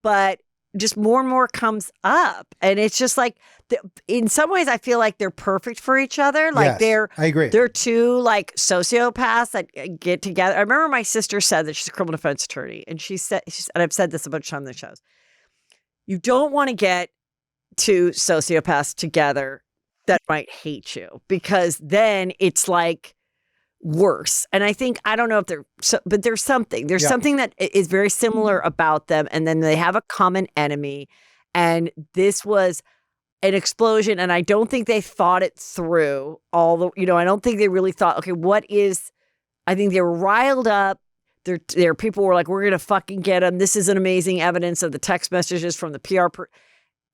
but just more and more comes up, and it's just like in some ways I feel like they're perfect for each other. Like Yes, I agree. They're two like sociopaths that get together. I remember my sister said that she's a criminal defense attorney, and she said, and I've said this a bunch of times on the shows, you don't want to get two sociopaths together that might hate you, because then it's like worse. And I think, I don't know if but there's something that is very similar about them. And then they have a common enemy. And this was an explosion. And I don't think they thought it through I don't think they really thought, okay, I think they were riled up. Their people were like, we're going to fucking get him. This is an amazing evidence of the text messages from the PR.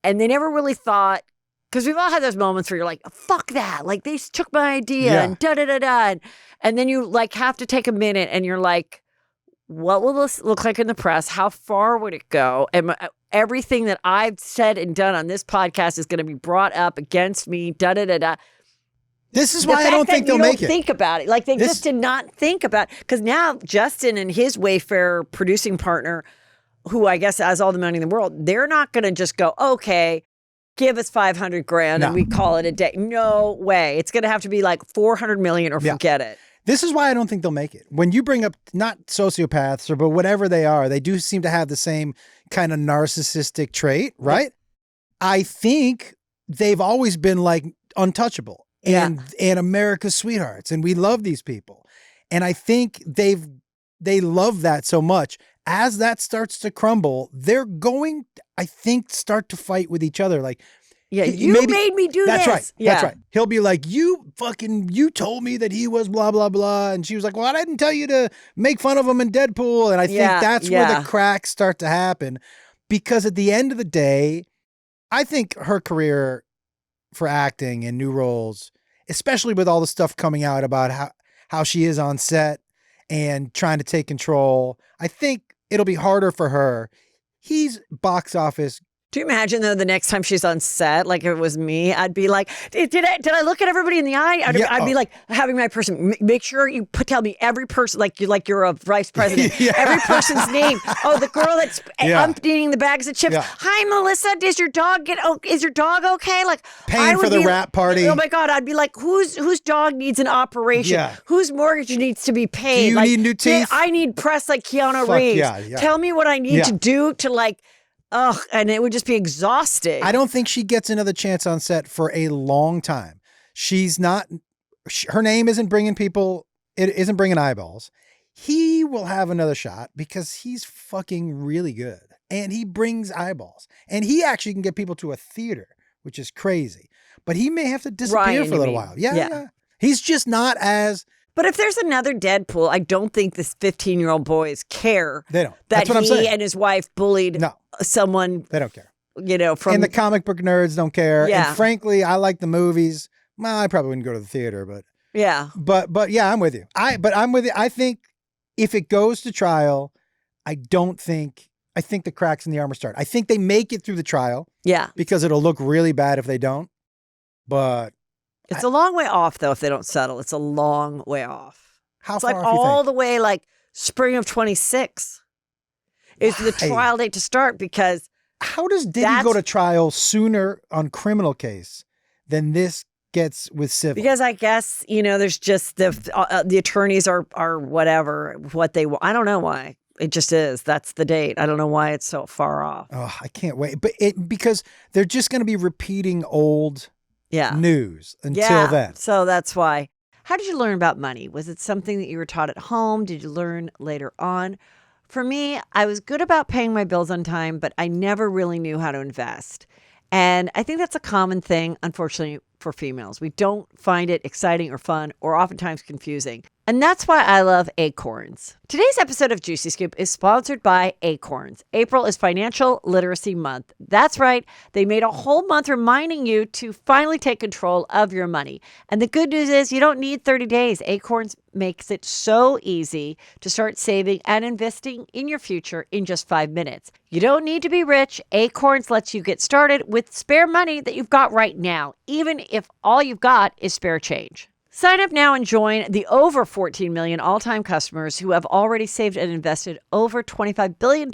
And they never really thought, because we've all had those moments where you're like, fuck that. Like, they took my idea and da-da-da-da. And then you like have to take a minute and you're like, what will this look like in the press? How far would it go? And everything that I've said and done on this podcast is going to be brought up against me, da-da-da-da. This is why I don't think they'll make it. Think about it. Like, they just did not think about it. Because now Justin and his Wayfair producing partner, who I guess has all the money in the world, they're not going to just go, okay, give us $500,000 and we call it a day. No way. It's going to have to be like $400 million or forget it. This is why I don't think they'll make it. When you bring up not sociopaths but whatever they are, they do seem to have the same kind of narcissistic trait, right? I think they've always been like untouchable and America's sweethearts, and we love these people. And I think they love that so much. As that starts to crumble, they're going, I think, start to fight with each other. Like, you made me do that's this. Right. Yeah. That's right. He'll be like, you told me that he was blah, blah, blah. And she was like, well, I didn't tell you to make fun of him in Deadpool. And I think that's where the cracks start to happen. Because at the end of the day, I think her career for acting and new roles, especially with all the stuff coming out about how she is on set and trying to take control, I think it'll be harder for her. He's box office Do you imagine though the next time she's on set, like if it was me, I'd be like, did I look at everybody in the eye? I'd be like having my person make sure you tell me every person like you're a vice president, every person's name. Oh, the girl that's emptying the bags of chips. Yeah. Hi, Melissa. Is your dog okay? Like paying for the wrap party. Oh my God, I'd be like, whose dog needs an operation? Yeah. Whose mortgage needs to be paid? Do you need new teeth? I need press like Keanu Reeves. Yeah. Tell me what I need to do to like. Ugh, and it would just be exhausting. I don't think she gets another chance on set for a long time. She's not, her name isn't bringing people, it isn't bringing eyeballs. He will have another shot because he's fucking really good. And he brings eyeballs. And he actually can get people to a theater, which is crazy. But he may have to disappear for a little while. Yeah. He's just not as... But if there's another Deadpool, I don't think this 15-year-old boys care. They don't. That That's what I'm saying. And his wife bullied someone. They don't care. From... And the comic book nerds don't care. Yeah. And frankly, I like the movies. Well, I probably wouldn't go to the theater, but... Yeah. But yeah, I'm with you. I'm with you. I think if it goes to trial, I think the cracks in the armor start. I think they make it through the trial. Yeah. Because it'll look really bad if they don't. But... It's a long way off, though, if they don't settle. It's a long way off. How it's far like off, all the way, like, spring of 26 is the trial date to start because... How does Diddy go to trial sooner on criminal case than this gets with civil? Because I guess, there's just the attorneys are whatever, what they want. I don't know why. It just is. That's the date. I don't know why it's so far off. Oh, I can't wait. But because they're just going to be repeating old... news until then. So that's why. How did you learn about money? Was it something that you were taught at home? Did you learn later on? For me, I was good about paying my bills on time, but I never really knew how to invest. And I think that's a common thing, unfortunately, for females. We don't find it exciting or fun or oftentimes confusing. And that's why I love Acorns. Today's episode of Juicy Scoop is sponsored by Acorns. April is Financial Literacy Month. That's right. They made a whole month reminding you to finally take control of your money. And the good news is you don't need 30 days. Acorns makes it so easy to start saving and investing in your future in just 5 minutes. You don't need to be rich. Acorns lets you get started with spare money that you've got right now, even if all you've got is spare change. Sign up now and join the over 14 million all-time customers who have already saved and invested over $25 billion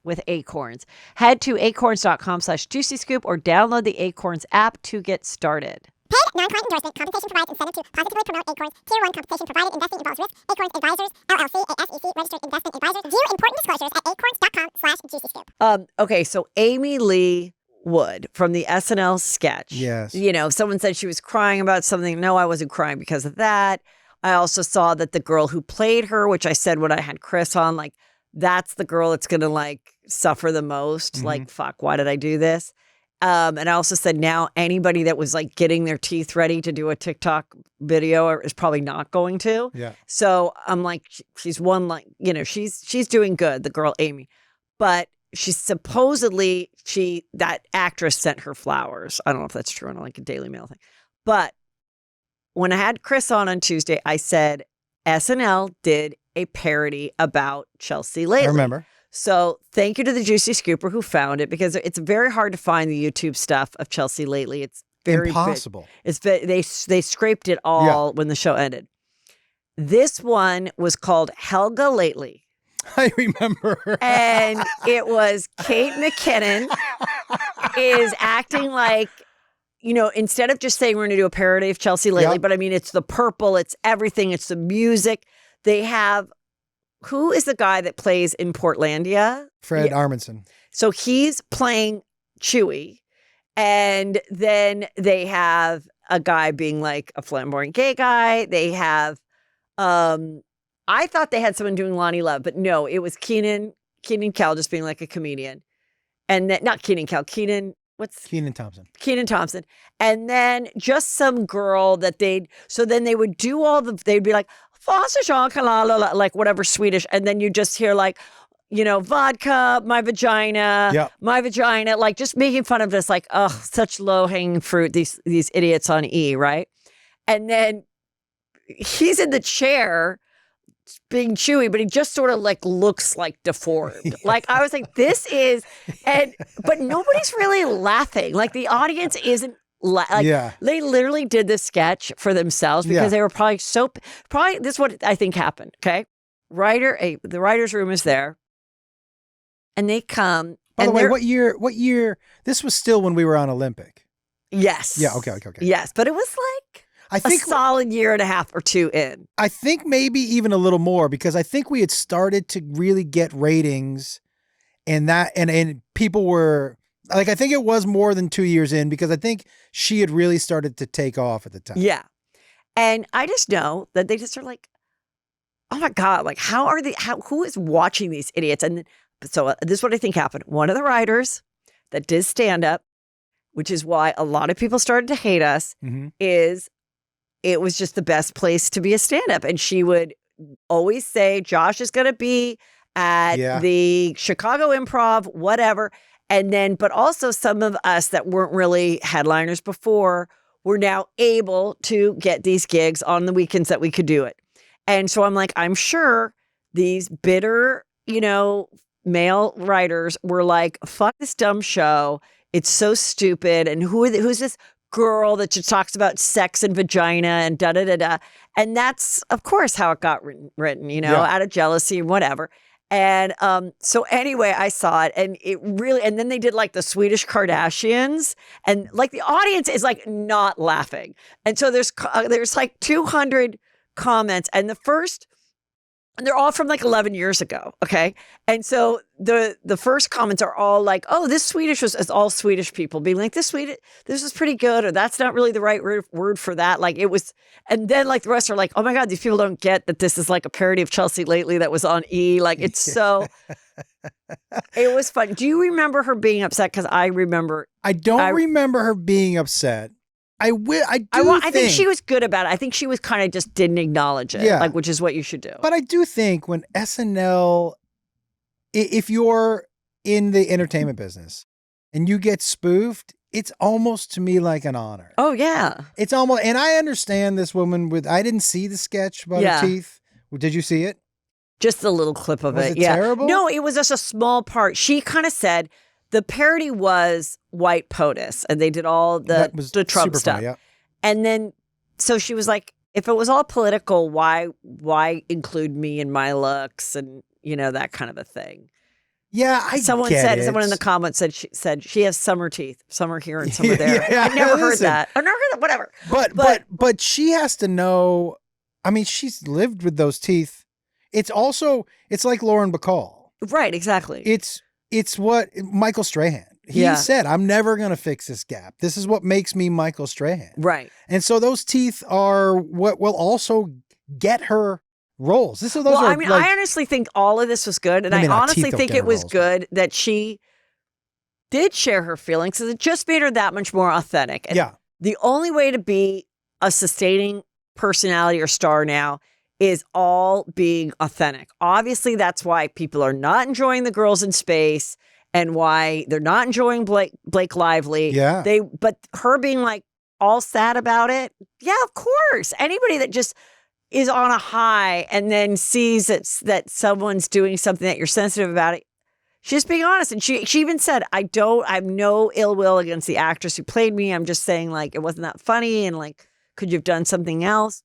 with Acorns. Head to acorns.com/juicyscoop or download the Acorns app to get started. Paid non-client endorsement. Compensation provides incentive to positively promote Acorns. Tier 1 compensation provided. Investing involves risk. Acorns Advisors, LLC, a SEC registered investment advisor. View important disclosures at acorns.com/juicyscoop. Okay, so Amy Lee Wood from the SNL sketch. Yes. Someone said she was crying about something. No, I wasn't crying because of that. I also saw that the girl who played her, which I said when I had Chris on, like, that's the girl that's going to, like, suffer the most. Mm-hmm. Like, fuck, why did I do this? And I also said now anybody that was, like, getting their teeth ready to do a TikTok video is probably not going to. Yeah. So I'm like, she's one, like, she's doing good, the girl Amy. But she's supposedly, that actress sent her flowers. I don't know if that's true on like a Daily Mail thing. But when I had Chris on Tuesday, I said SNL did a parody about Chelsea Lately. I remember. So thank you to the Juicy Scooper who found it because it's very hard to find the YouTube stuff of Chelsea Lately. It's very impossible. They scraped it all when the show ended. This one was called Helga Lately. I remember. And it was Kate McKinnon is acting like, instead of just saying we're going to do a parody of Chelsea Lately, but I mean, it's the purple, it's everything, it's the music. They have, who is the guy that plays in Portlandia? Fred Armisen. So he's playing Chewy. And then they have a guy being like a flamboyant gay guy. They have, I thought they had someone doing Lonnie Love, but no, it was Keenan Kel just being like a comedian. And then, not Keenan Kel, Keenan Thompson. Keenan Thompson. And then just some girl that so then they would do they'd be like, like whatever Swedish. And then you just hear like, vodka, my vagina, like just making fun of this, like, oh, such low hanging fruit, these idiots on E, right? And then he's in the chair being chewy, but he just sort of like looks like deformed. Like I was like, this is, but nobody's really laughing. Like the audience isn't. They literally did this sketch for themselves because they were probably this is what I think happened. Okay. The writer's room is there and they come. By the way, what year, this was still when we were on Olympic. Yes. Yeah. Okay. Yes. But it was like I think a solid year and a half or two in. I think maybe even a little more because I think we had started to really get ratings and people were, like, I think it was more than 2 years in because I think she had really started to take off at the time. Yeah. And I just know that they just are like, oh my God, like who is watching these idiots? And so this is what I think happened. One of the writers that did stand up, which is why a lot of people started to hate us, is it was just the best place to be a stand up. And she would always say, Josh is going to be at the Chicago Improv, whatever. And then, but also some of us that weren't really headliners before were now able to get these gigs on the weekends that we could do it. And so I'm like, I'm sure these bitter, male writers were like, fuck this dumb show. It's so stupid. And who's this girl that just talks about sex and vagina and da-da-da-da. And that's, of course, how it got written, out of jealousy and whatever. And so anyway, I saw it and and then they did like the Swedish Kardashians and like the audience is like not laughing. And so there's like 200 comments and and they're all from like 11 years ago. Okay. And so the first comments are all like, oh, this Swedish is all Swedish people being like, this is pretty good. Or that's not really the right word for that. Like it was. And then like the rest are like, oh my God, these people don't get that this is like a parody of Chelsea Lately that was on E. Like it's so, it was fun. Do you remember her being upset? Because I remember. I don't remember her being upset. I think she was good about it. I think she was kind of just didn't acknowledge it, like, which is what you should do. But I do think when SNL, if you're in the entertainment business and you get spoofed, it's almost to me like an honor. Oh, yeah. It's almost, and I understand this woman I didn't see the sketch about her teeth. Did you see it? Just a little clip of it. Was it terrible? No, it was just a small part. She kind of said, the parody was White Lotus, and they did all the Trump stuff. Funny, yeah. And then, so she was like, if it was all political, why include me in my looks and, that kind of a thing. Yeah, Someone in the comments said she has summer teeth, some are here and some are there. I've never heard that. I've never heard that, whatever. But she has to know, I mean, she's lived with those teeth. It's like Lauren Bacall. Right, exactly. It's what Michael Strahan, he said, I'm never going to fix this gap. This is what makes me Michael Strahan. Right. And so those teeth are what will also get her roles. I honestly think all of this was good. And I honestly think it was good that she did share her feelings because it just made her that much more authentic. And the only way to be a sustaining personality or star now is all being authentic. Obviously, that's why people are not enjoying the girls in space and why they're not enjoying Blake Lively. Yeah. But her being like all sad about it. Yeah, of course. Anybody that just is on a high and then sees that someone's doing something that you're sensitive about it. She's being honest. And she even said, I have no ill will against the actress who played me. I'm just saying like, it wasn't that funny. And like, could you have done something else?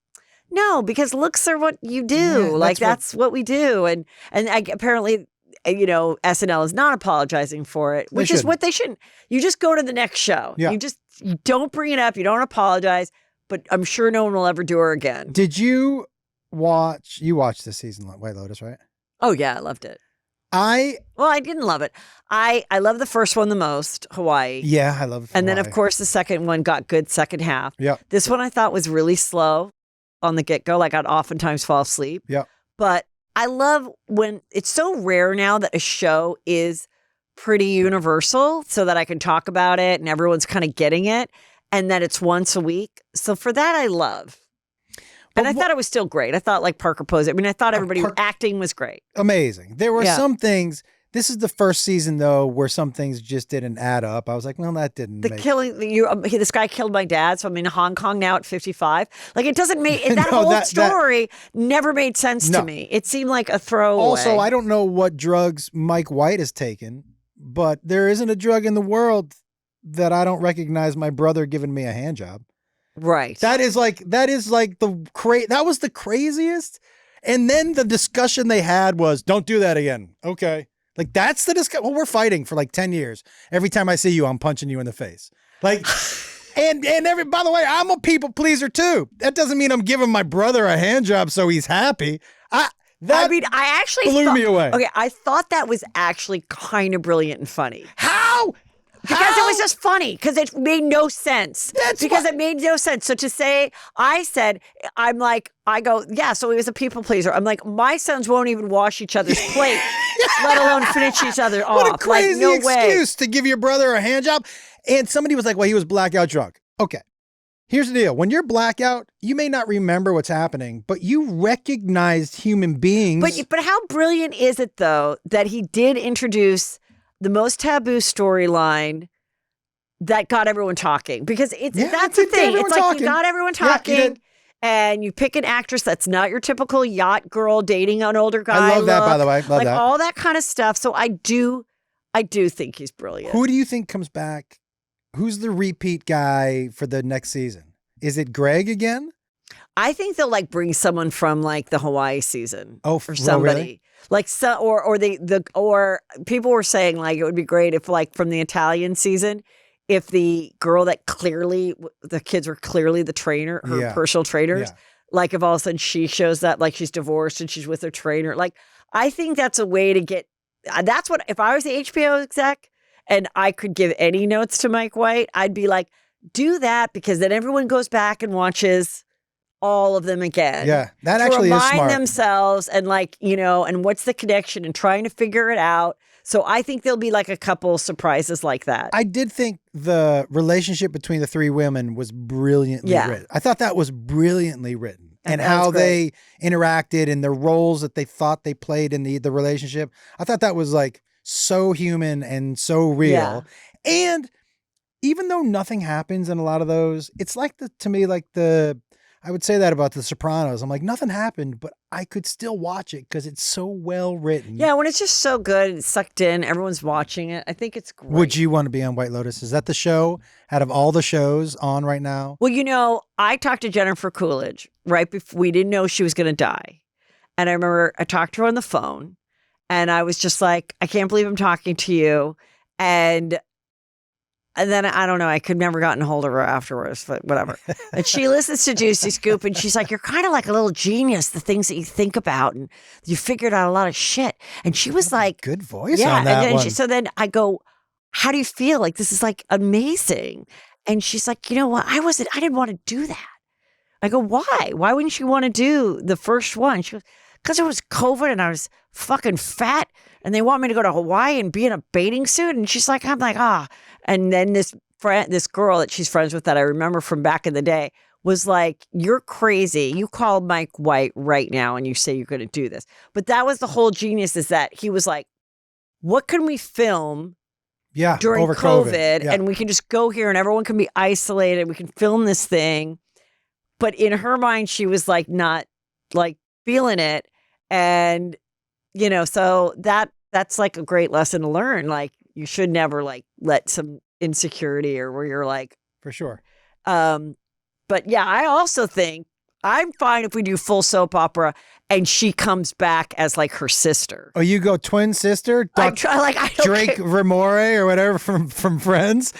No, because looks are what you do. Yeah, that's what we do. And apparently, SNL is not apologizing for it, which is what they shouldn't. You just go to the next show. Yeah. You don't bring it up. You don't apologize. But I'm sure no one will ever do her again. Did you watch this season, White Lotus, right? Oh, yeah. I loved it. I didn't love it. I love the first one the most, Hawaii. Yeah, I love it. And then, of course, the second one got good second half. Yeah. This one I thought was really slow on the get-go. Like I'd oftentimes fall asleep. Yeah. But I love when it's so rare now that a show is pretty universal so that I can talk about it and everyone's kind of getting it and that it's once a week. So for that, I love. And I thought it was still great. I thought like Parker Posey. I mean, I thought everybody acting was great. Amazing. There were some things. This is the first season, though, where some things just didn't add up. I was like, well, that didn't make... This guy killed my dad, so I'm in Hong Kong now at 55. Like, it doesn't make... That No, whole story never made sense to me. It seemed like a throwaway. Also, I don't know what drugs Mike White has taken, but there isn't a drug in the world that I don't recognize my brother giving me a hand job. Right. That was the craziest. And then the discussion they had was, don't do that again. Okay. Like, that's the discussion. Well, we're fighting for like 10 years. Every time I see you, I'm punching you in the face. Like, by the way, I'm a people pleaser too. That doesn't mean I'm giving my brother a hand job so he's happy. I actually blew me away. Okay, I thought that was actually kind of brilliant and funny. How? Because it was just funny, because it made no sense. It made no sense. So to say, so he was a people pleaser. I'm like, my sons won't even wash each other's plate, let alone finish each other off. What a crazy no excuse to give your brother a hand job. And somebody was like, well, he was blackout drunk. Okay. Here's the deal. When you're blackout, you may not remember what's happening, but you recognized human beings. But how brilliant is it, though, that he did introduce the most taboo storyline that got everyone talking? Because that's the thing. It's like talking. You got everyone talking, and you pick an actress that's not your typical yacht girl dating an older guy. I love that, by the way. Love that. All that kind of stuff. So I do think he's brilliant. Who do you think comes back? Who's the repeat guy for the next season? Is it Greg again? I think they'll bring someone from the Hawaii season. Or somebody. Really? Or people were saying it would be great if from the Italian season, if the girl that clearly the kids were clearly the trainer, her personal trainers, if all of a sudden she shows up she's divorced and she's with her trainer. I think that's a way to get. That's what if I was the HBO exec and I could give any notes to Mike White, I'd be like, do that, because then everyone goes back and watches all of them again. Yeah, that actually is smart. Remind themselves and and what's the connection and trying to figure it out. So I think there'll be a couple surprises like that. I did think the relationship between the three women was brilliantly written. I thought that was brilliantly written. And how they interacted and the roles that they thought they played in the relationship. I thought that was so human and so real. Yeah. And even though nothing happens in a lot of those, it's I would say that about The Sopranos. I'm like, nothing happened, but I could still watch it because it's so well written. Yeah, when it's just so good, it's sucked in, everyone's watching it. I think it's great. Would you want to be on White Lotus? Is that the show out of all the shows on right now? Well, I talked to Jennifer Coolidge right before we didn't know she was going to die. And I remember I talked to her on the phone and I was just like, I can't believe I'm talking to you. And then, I don't know, I could never gotten a hold of her afterwards, but whatever. And she listens to Juicy Scoop and she's like, you're kind of like a little genius, the things that you think about. And you figured out a lot of shit. And she was like. Good voice on that one. So then I go, how do you feel? This is amazing. And she's like, you know what? I didn't want to do that. I go, why? Why wouldn't you want to do the first one? She goes, because it was COVID and I was fucking fat and they want me to go to Hawaii and be in a bathing suit. And she's like, I'm like, And then this girl that she's friends with that I remember from back in the day was like, you're crazy. You call Mike White right now and you say you're going to do this. But that was the whole genius, is that he was like, what can we film during over COVID? And we can just go here and everyone can be isolated. We can film this thing. But in her mind, she was not feeling it. And, so that's a great lesson to learn. You should never let some insecurity or where you're for sure. But yeah, I also think I'm fine if we do full soap opera and she comes back as her sister. Oh, you go twin sister? I don't Drake Remore or whatever from Friends.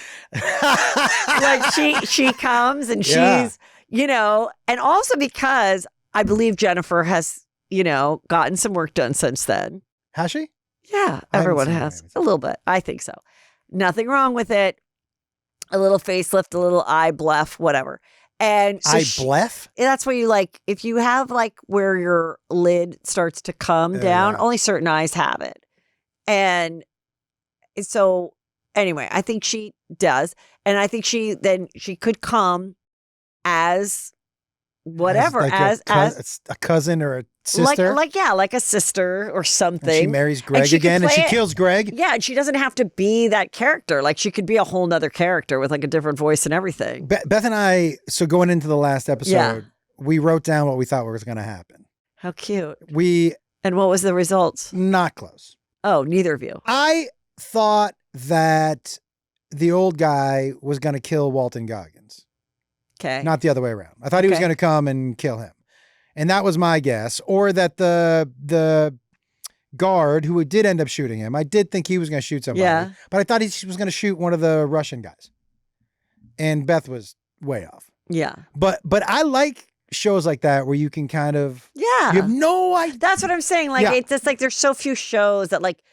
she comes and she's, and also because I believe Jennifer has, gotten some work done since then. Has she? Yeah, everyone has. A little bit. I think so. Nothing wrong with it. A little facelift, a little eye bluff, whatever. And so bluff? That's where you if you have where your lid starts to come down, only certain eyes have it. And so anyway, I think she does. And I think she could come as whatever like as a cousin or a sister. like a sister or something. And she marries Greg again and she kills Greg. Yeah, and she doesn't have to be that character. Like she could be a whole nother character with like a different voice and everything. Beth and I, so going into the last episode, we wrote down what we thought was going to happen. How cute. And what was the results? Not close. Oh, neither of you. I thought that the old guy was going to kill Walton Goggins. Okay. Not the other way around. I thought he was going to come and kill him. And that was my guess. Or that the guard who did end up shooting him, I did think he was going to shoot somebody. Yeah. But I thought he was going to shoot one of the Russian guys. And Beth was way off. Yeah. But I like shows like that where you can kind of... Yeah. You have no idea. That's what I'm saying. Like, it's just like there's so few shows that like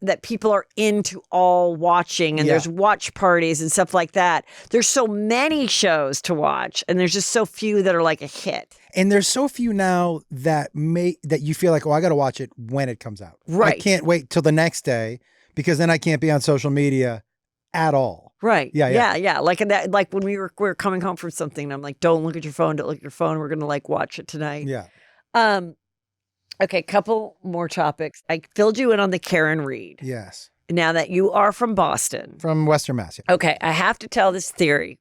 that people are into all watching, and there's watch parties and stuff like that. There's so many shows to watch, and there's just so few that are like a hit. And there's so few now that you feel like, oh, I got to watch it when it comes out. Right. I can't wait till the next day because then I can't be on social media at all. Right. Yeah. Like that. Like when we were coming home from something, and I'm like, don't look at your phone. Don't look at your phone. We're gonna like watch it tonight. Yeah. Okay, couple more topics. I filled you in on the Karen Reed. Yes. Now that you are from Boston. From Western Mass. Yeah. Okay, I have to tell this theory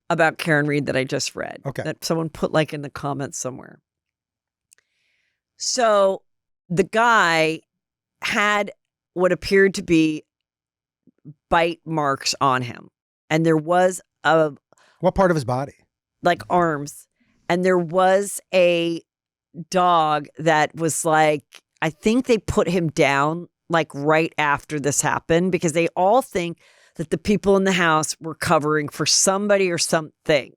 about Karen Reed that I just read. Okay. That someone put like in the comments somewhere. So the guy had what appeared to be bite marks on him. And there was what part of his body? Like arms. And there was a dog that was like, I think they put him down like right after this happened because they all think that the people in the house were covering for somebody or something.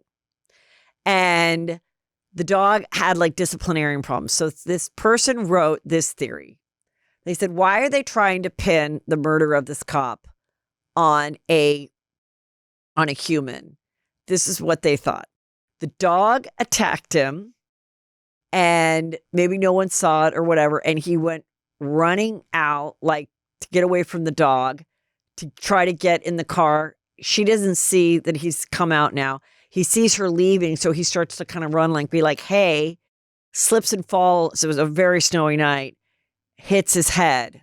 And the dog had like disciplinary problems. So this person wrote this theory. They said, why are they trying to pin the murder of this cop on a human? This is what they thought. The dog attacked him. And maybe no one saw it or whatever. And he went running out, like to get away from the dog, to try to get in the car. She doesn't see that he's come out now. He sees her leaving. So he starts to kind of run, like be like, hey, slips and falls. It was a very snowy night, hits his head,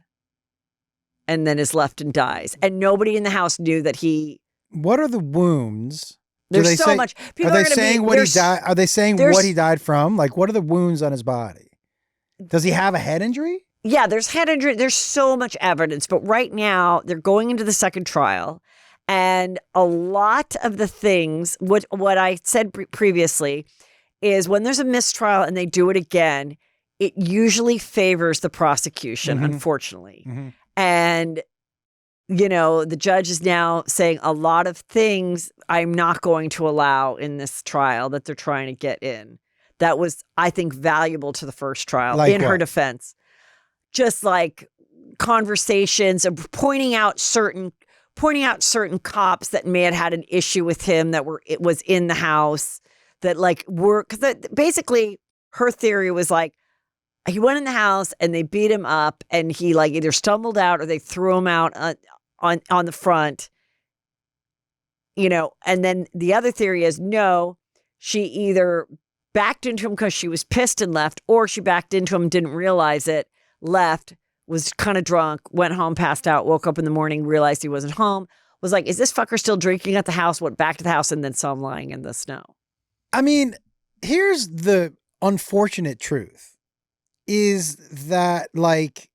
and then is left and dies. And nobody in the house knew that he. What are the wounds? There's so much. Are they saying what he died? Are they saying what he died from? Like, what are the wounds on his body? Does he have a head injury? Yeah, there's head injury. There's so much evidence. But right now, they're going into the second trial. And a lot of the things, what I said previously, is when there's a mistrial and they do it again, it usually favors the prosecution, unfortunately. Mm-hmm. And you know, the judge is now saying a lot of things I'm not going to allow in this trial that they're trying to get in. That was, I think, valuable to the first trial in her defense. Just like conversations of pointing out certain cops that may have had an issue with him it was in the house that like were, because basically her theory was like, he went in the house and they beat him up and he like either stumbled out or they threw him out on the front, you know. And then the other theory is no, she either backed into him because she was pissed and left, or she backed into him, didn't realize it, left, was kind of drunk, went home, passed out, woke up in the morning, realized he wasn't home, was like, is this fucker still drinking at the house? Went back to the house and then saw him lying in the snow. I mean, here's the unfortunate truth is that like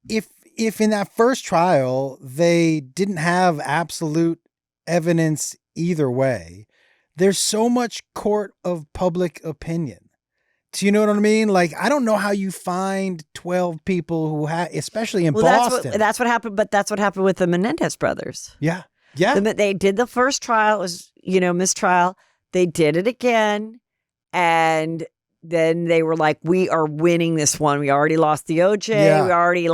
if in that first trial they didn't have absolute evidence either way, there's so much court of public opinion. Do you know what I mean? Like, I don't know how you find 12 people who especially in Boston. That's what happened. But that's what happened with the Menendez brothers. Yeah. Yeah. They did the first trial. It was, you know, mistrial. They did it again. And then they were like, we are winning this one. We already lost the OJ. Yeah. We already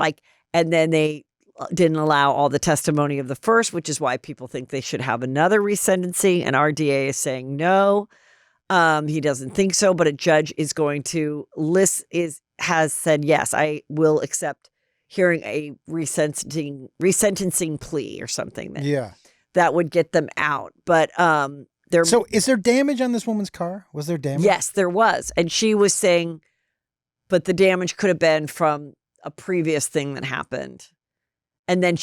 and then they didn't allow all the testimony of the first, which is why people think they should have another resentencing. And our DA is saying no, he doesn't think so. But a judge is going to has said yes, I will accept hearing a resentencing plea or something. That would get them out. But So is there damage on this woman's car? Was there damage? Yes, there was. And she was saying, but the damage could have been from a previous thing that happened. And then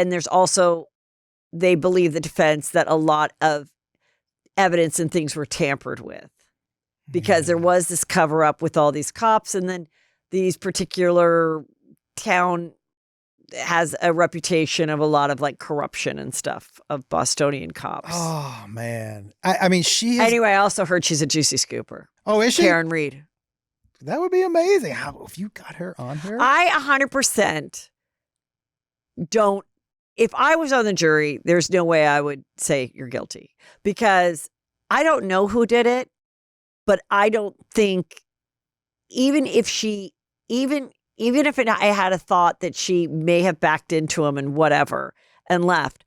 there's also, they believe the defense that a lot of evidence and things were tampered with because there was this cover up with all these cops. And then these particular town has a reputation of a lot of like corruption and stuff of Bostonian cops. Oh, man. I mean, she is... Anyway, I also heard she's a juicy scooper. Oh, is she? Karen Reed. That would be amazing. How if you got her on here? I 100% don't. If I was on the jury, there's no way I would say you're guilty because I don't know who did it, but I don't think even if I had a thought that she may have backed into him and whatever and left,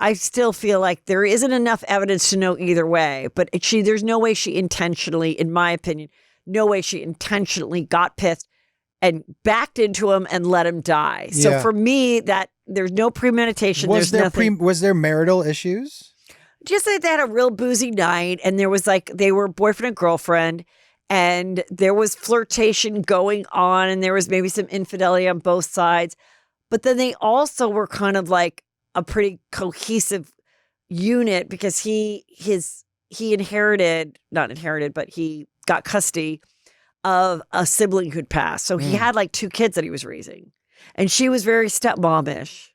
I still feel like there isn't enough evidence to know either way. But there's no way she intentionally, in my opinion, no way she intentionally got pissed and backed into him and let him die. So for me, that there's no premeditation. Was there's nothing. Was there marital issues? Just that they had a real boozy night, and there was like they were boyfriend and girlfriend, and there was flirtation going on, and there was maybe some infidelity on both sides. But then they also were kind of like a pretty cohesive unit because he not inherited, but he got custody of a sibling who'd passed. So he had like 2 kids that he was raising. And she was very stepmomish.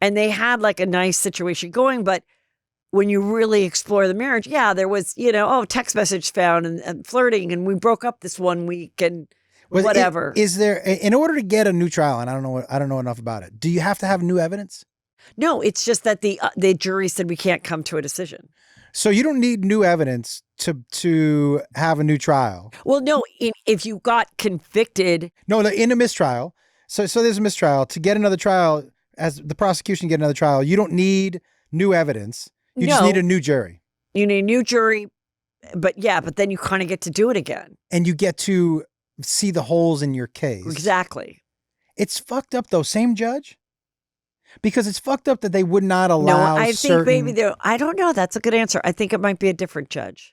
And they had like a nice situation going. But when you really explore the marriage, there was, text message found and flirting. And we broke up this one week and whatever. Is there, in order to get a new trial, and I don't know enough about it, do you have to have new evidence? No, it's just that the jury said we can't come to a decision. So you don't need new evidence to have a new trial. Well, no, if you got convicted. No, in a mistrial. So there's a mistrial. To get another trial, as the prosecution get another trial, you don't need new evidence. You just need a new jury. You need a new jury, but then you kind of get to do it again. And you get to see the holes in your case. Exactly. It's fucked up though. Same judge? Because it's fucked up that they would not allow think maybe I don't know. That's a good answer. I think it might be a different judge.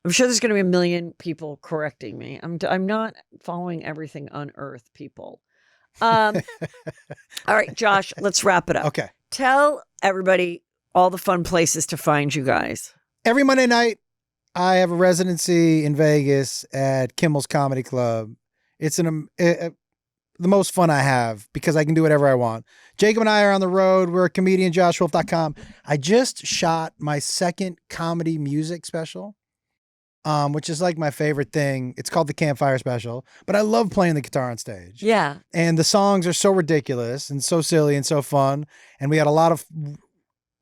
I'm sure there's going to be a million people correcting me. I'm not following everything on Earth, people. All right, Josh, let's wrap it up. Okay. Tell everybody all the fun places to find you guys. Every Monday night, I have a residency in Vegas at Kimmel's Comedy Club. It's the most fun I have because I can do whatever I want. Jacob and I are on the road. We're at comedianjoshwolf.com. I just shot my second comedy music special, which is like my favorite thing. It's called the Campfire Special, but I love playing the guitar on stage. Yeah. And the songs are so ridiculous and so silly and so fun. And we had a lot of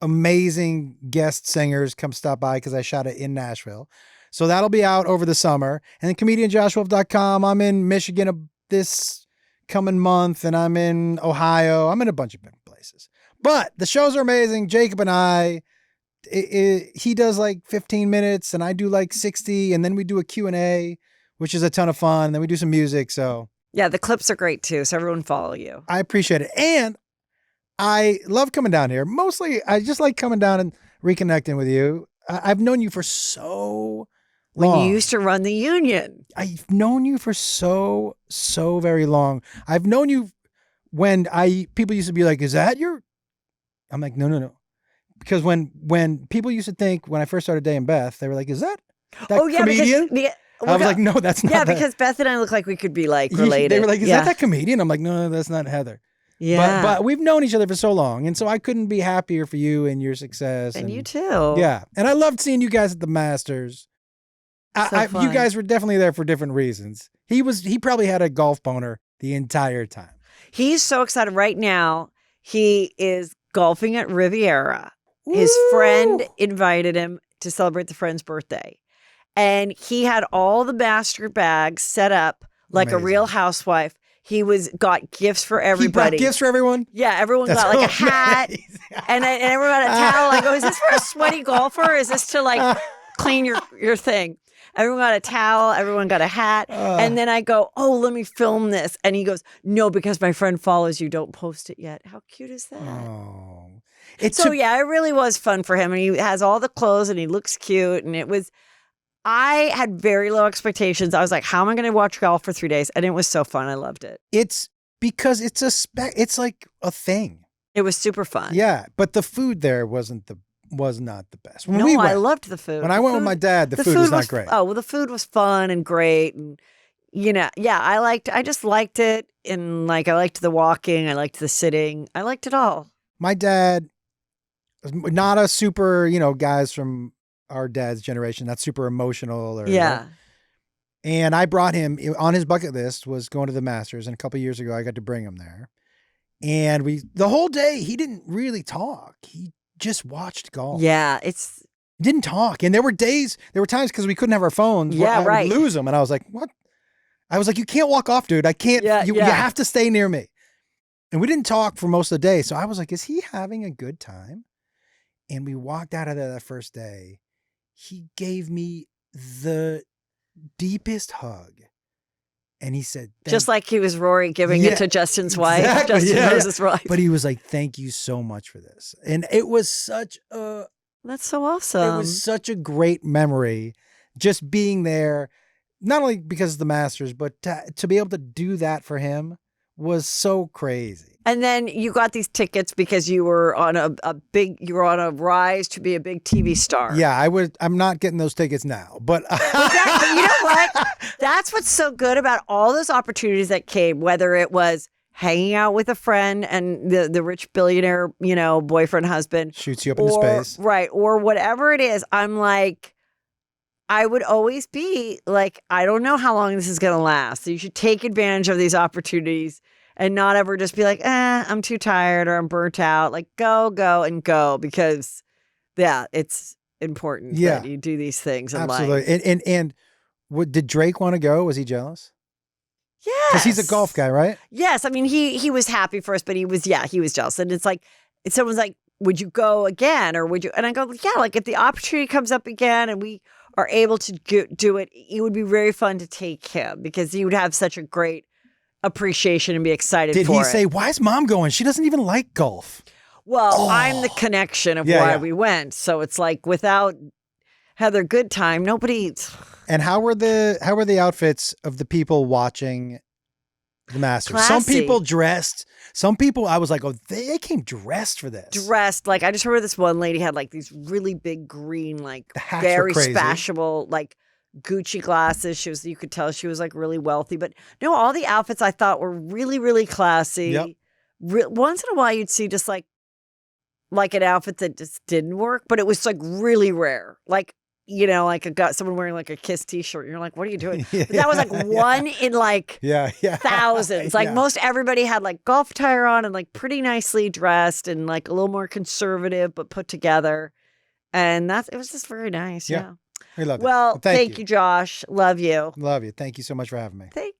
amazing guest singers come stop by because I shot it in Nashville. So that'll be out over the summer. And then comedianjoshwolf.com. I'm in Michigan this coming month, and I'm in Ohio. I'm in a bunch of different places. But the shows are amazing. Jacob and I, he does like 15 minutes, and I do like 60, and then we do a Q&A, which is a ton of fun. And then we do some music. So yeah, the clips are great too. So everyone follow you. I appreciate it. And I love coming down here. Mostly, I just like coming down and reconnecting with you. I've known you for so long. When you used to run the union. I've known you for so very long. I've known you when people used to be like, is that your... I'm like, no. Because when people used to think, when I first started dating Beth, they were like, is that comedian? I was like, no, that's not. Yeah, because Beth and I look like we could be like related. They were like, is that comedian? I'm like, no, that's not Heather. Yeah. But we've known each other for so long. And so I couldn't be happier for you and your success. And you too. Yeah. And I loved seeing you guys at the Masters. You guys were definitely there for different reasons. He probably had a golf boner the entire time. He's so excited right now. He is golfing at Riviera. Woo! His friend invited him to celebrate the friend's birthday. And he had all the master bags set up like a real housewife. He got gifts for everybody. He brought gifts for everyone? Yeah, everyone got like a hat and everyone got a towel. I go, is this for a sweaty golfer? Or is this to like clean your thing? Everyone got a towel. Everyone got a hat. And then I go, oh, let me film this. And he goes, no, because my friend follows you. Don't post it yet. How cute is that? Oh. It So yeah, it really was fun for him. And he has all the clothes and he looks cute. And I had very low expectations. I was like, how am I going to watch golf for 3 days? And it was so fun. I loved it. It's because it's like a thing. It was super fun. Yeah. But the food there was not the best. When No, we went, I loved the food. When I went with my dad, the food was not great. Oh, well, the food was fun and great. And, yeah, I just liked it. And like, I liked the walking. I liked the sitting. I liked it all. My dad was not a super, guys from our dad's generation, not super emotional. And I brought him on his bucket list was going to the Masters. And a couple of years ago, I got to bring him there. And the whole day, he didn't really talk. He just watched golf. Yeah, didn't talk. And there were times because we couldn't have our phones. Yeah, I right. would lose them. And I was like, what? I was like, you can't walk off, dude. I can't. You have to stay near me. And we didn't talk for most of the day. So I was like, is he having a good time? And we walked out of there that first day. He gave me the deepest hug. And he said, just like he was Rory giving it to Justin's wife. Exactly, Justin's wife. But he was like, thank you so much for this. And it was such a... That's so awesome. It was such a great memory just being there, not only because of the Masters, but to be able to do that for him was so crazy. And then you got these tickets because you were on you were on a rise to be a big TV star. Yeah, I'm not getting those tickets now, but but you know what? That's what's so good about all those opportunities that came, whether it was hanging out with a friend and the rich billionaire, boyfriend, husband. Shoots you up into space. Right. Or whatever it is. I'm like, I would always be like, I don't know how long this is going to last. So you should take advantage of these opportunities and not ever just be like, I'm too tired or I'm burnt out. Like go because it's important that you do these things in life. Absolutely. And what, did Drake want to go? Was he jealous? Yes. Because he's a golf guy, right? Yes. I mean, he was happy for us, but he was jealous. And it's like, if someone's like, would you go again? Or would you? And I go, yeah, like if the opportunity comes up again and we are able to do it, it would be very fun to take him because he would have such a great appreciation and be excited for it. Did he say, why is mom going? She doesn't even like golf. Well, I'm the connection of why we went. So it's like without Heather Goodtime, nobody. And how were the outfits of the people watching the Masters? Classy. Some people dressed. Some people, I was like, oh, they came dressed for this. Dressed. Like, I just remember this one lady had like these really big green, like The hats very were crazy. fashionable, like Gucci glasses. You could tell she was like really wealthy. But no, all the outfits I thought were really, really classy. Yep. Once in a while, you'd see just like an outfit that just didn't work, but it was like really rare. Like, like someone wearing like a Kiss t-shirt. You're like, what are you doing? But that was like one in like thousands. Like most everybody had like golf attire on and like pretty nicely dressed and like a little more conservative, but put together. And it was just very nice. Yeah. We loved it. Well, thank you, Josh. Love you. Love you. Thank you so much for having me. Thank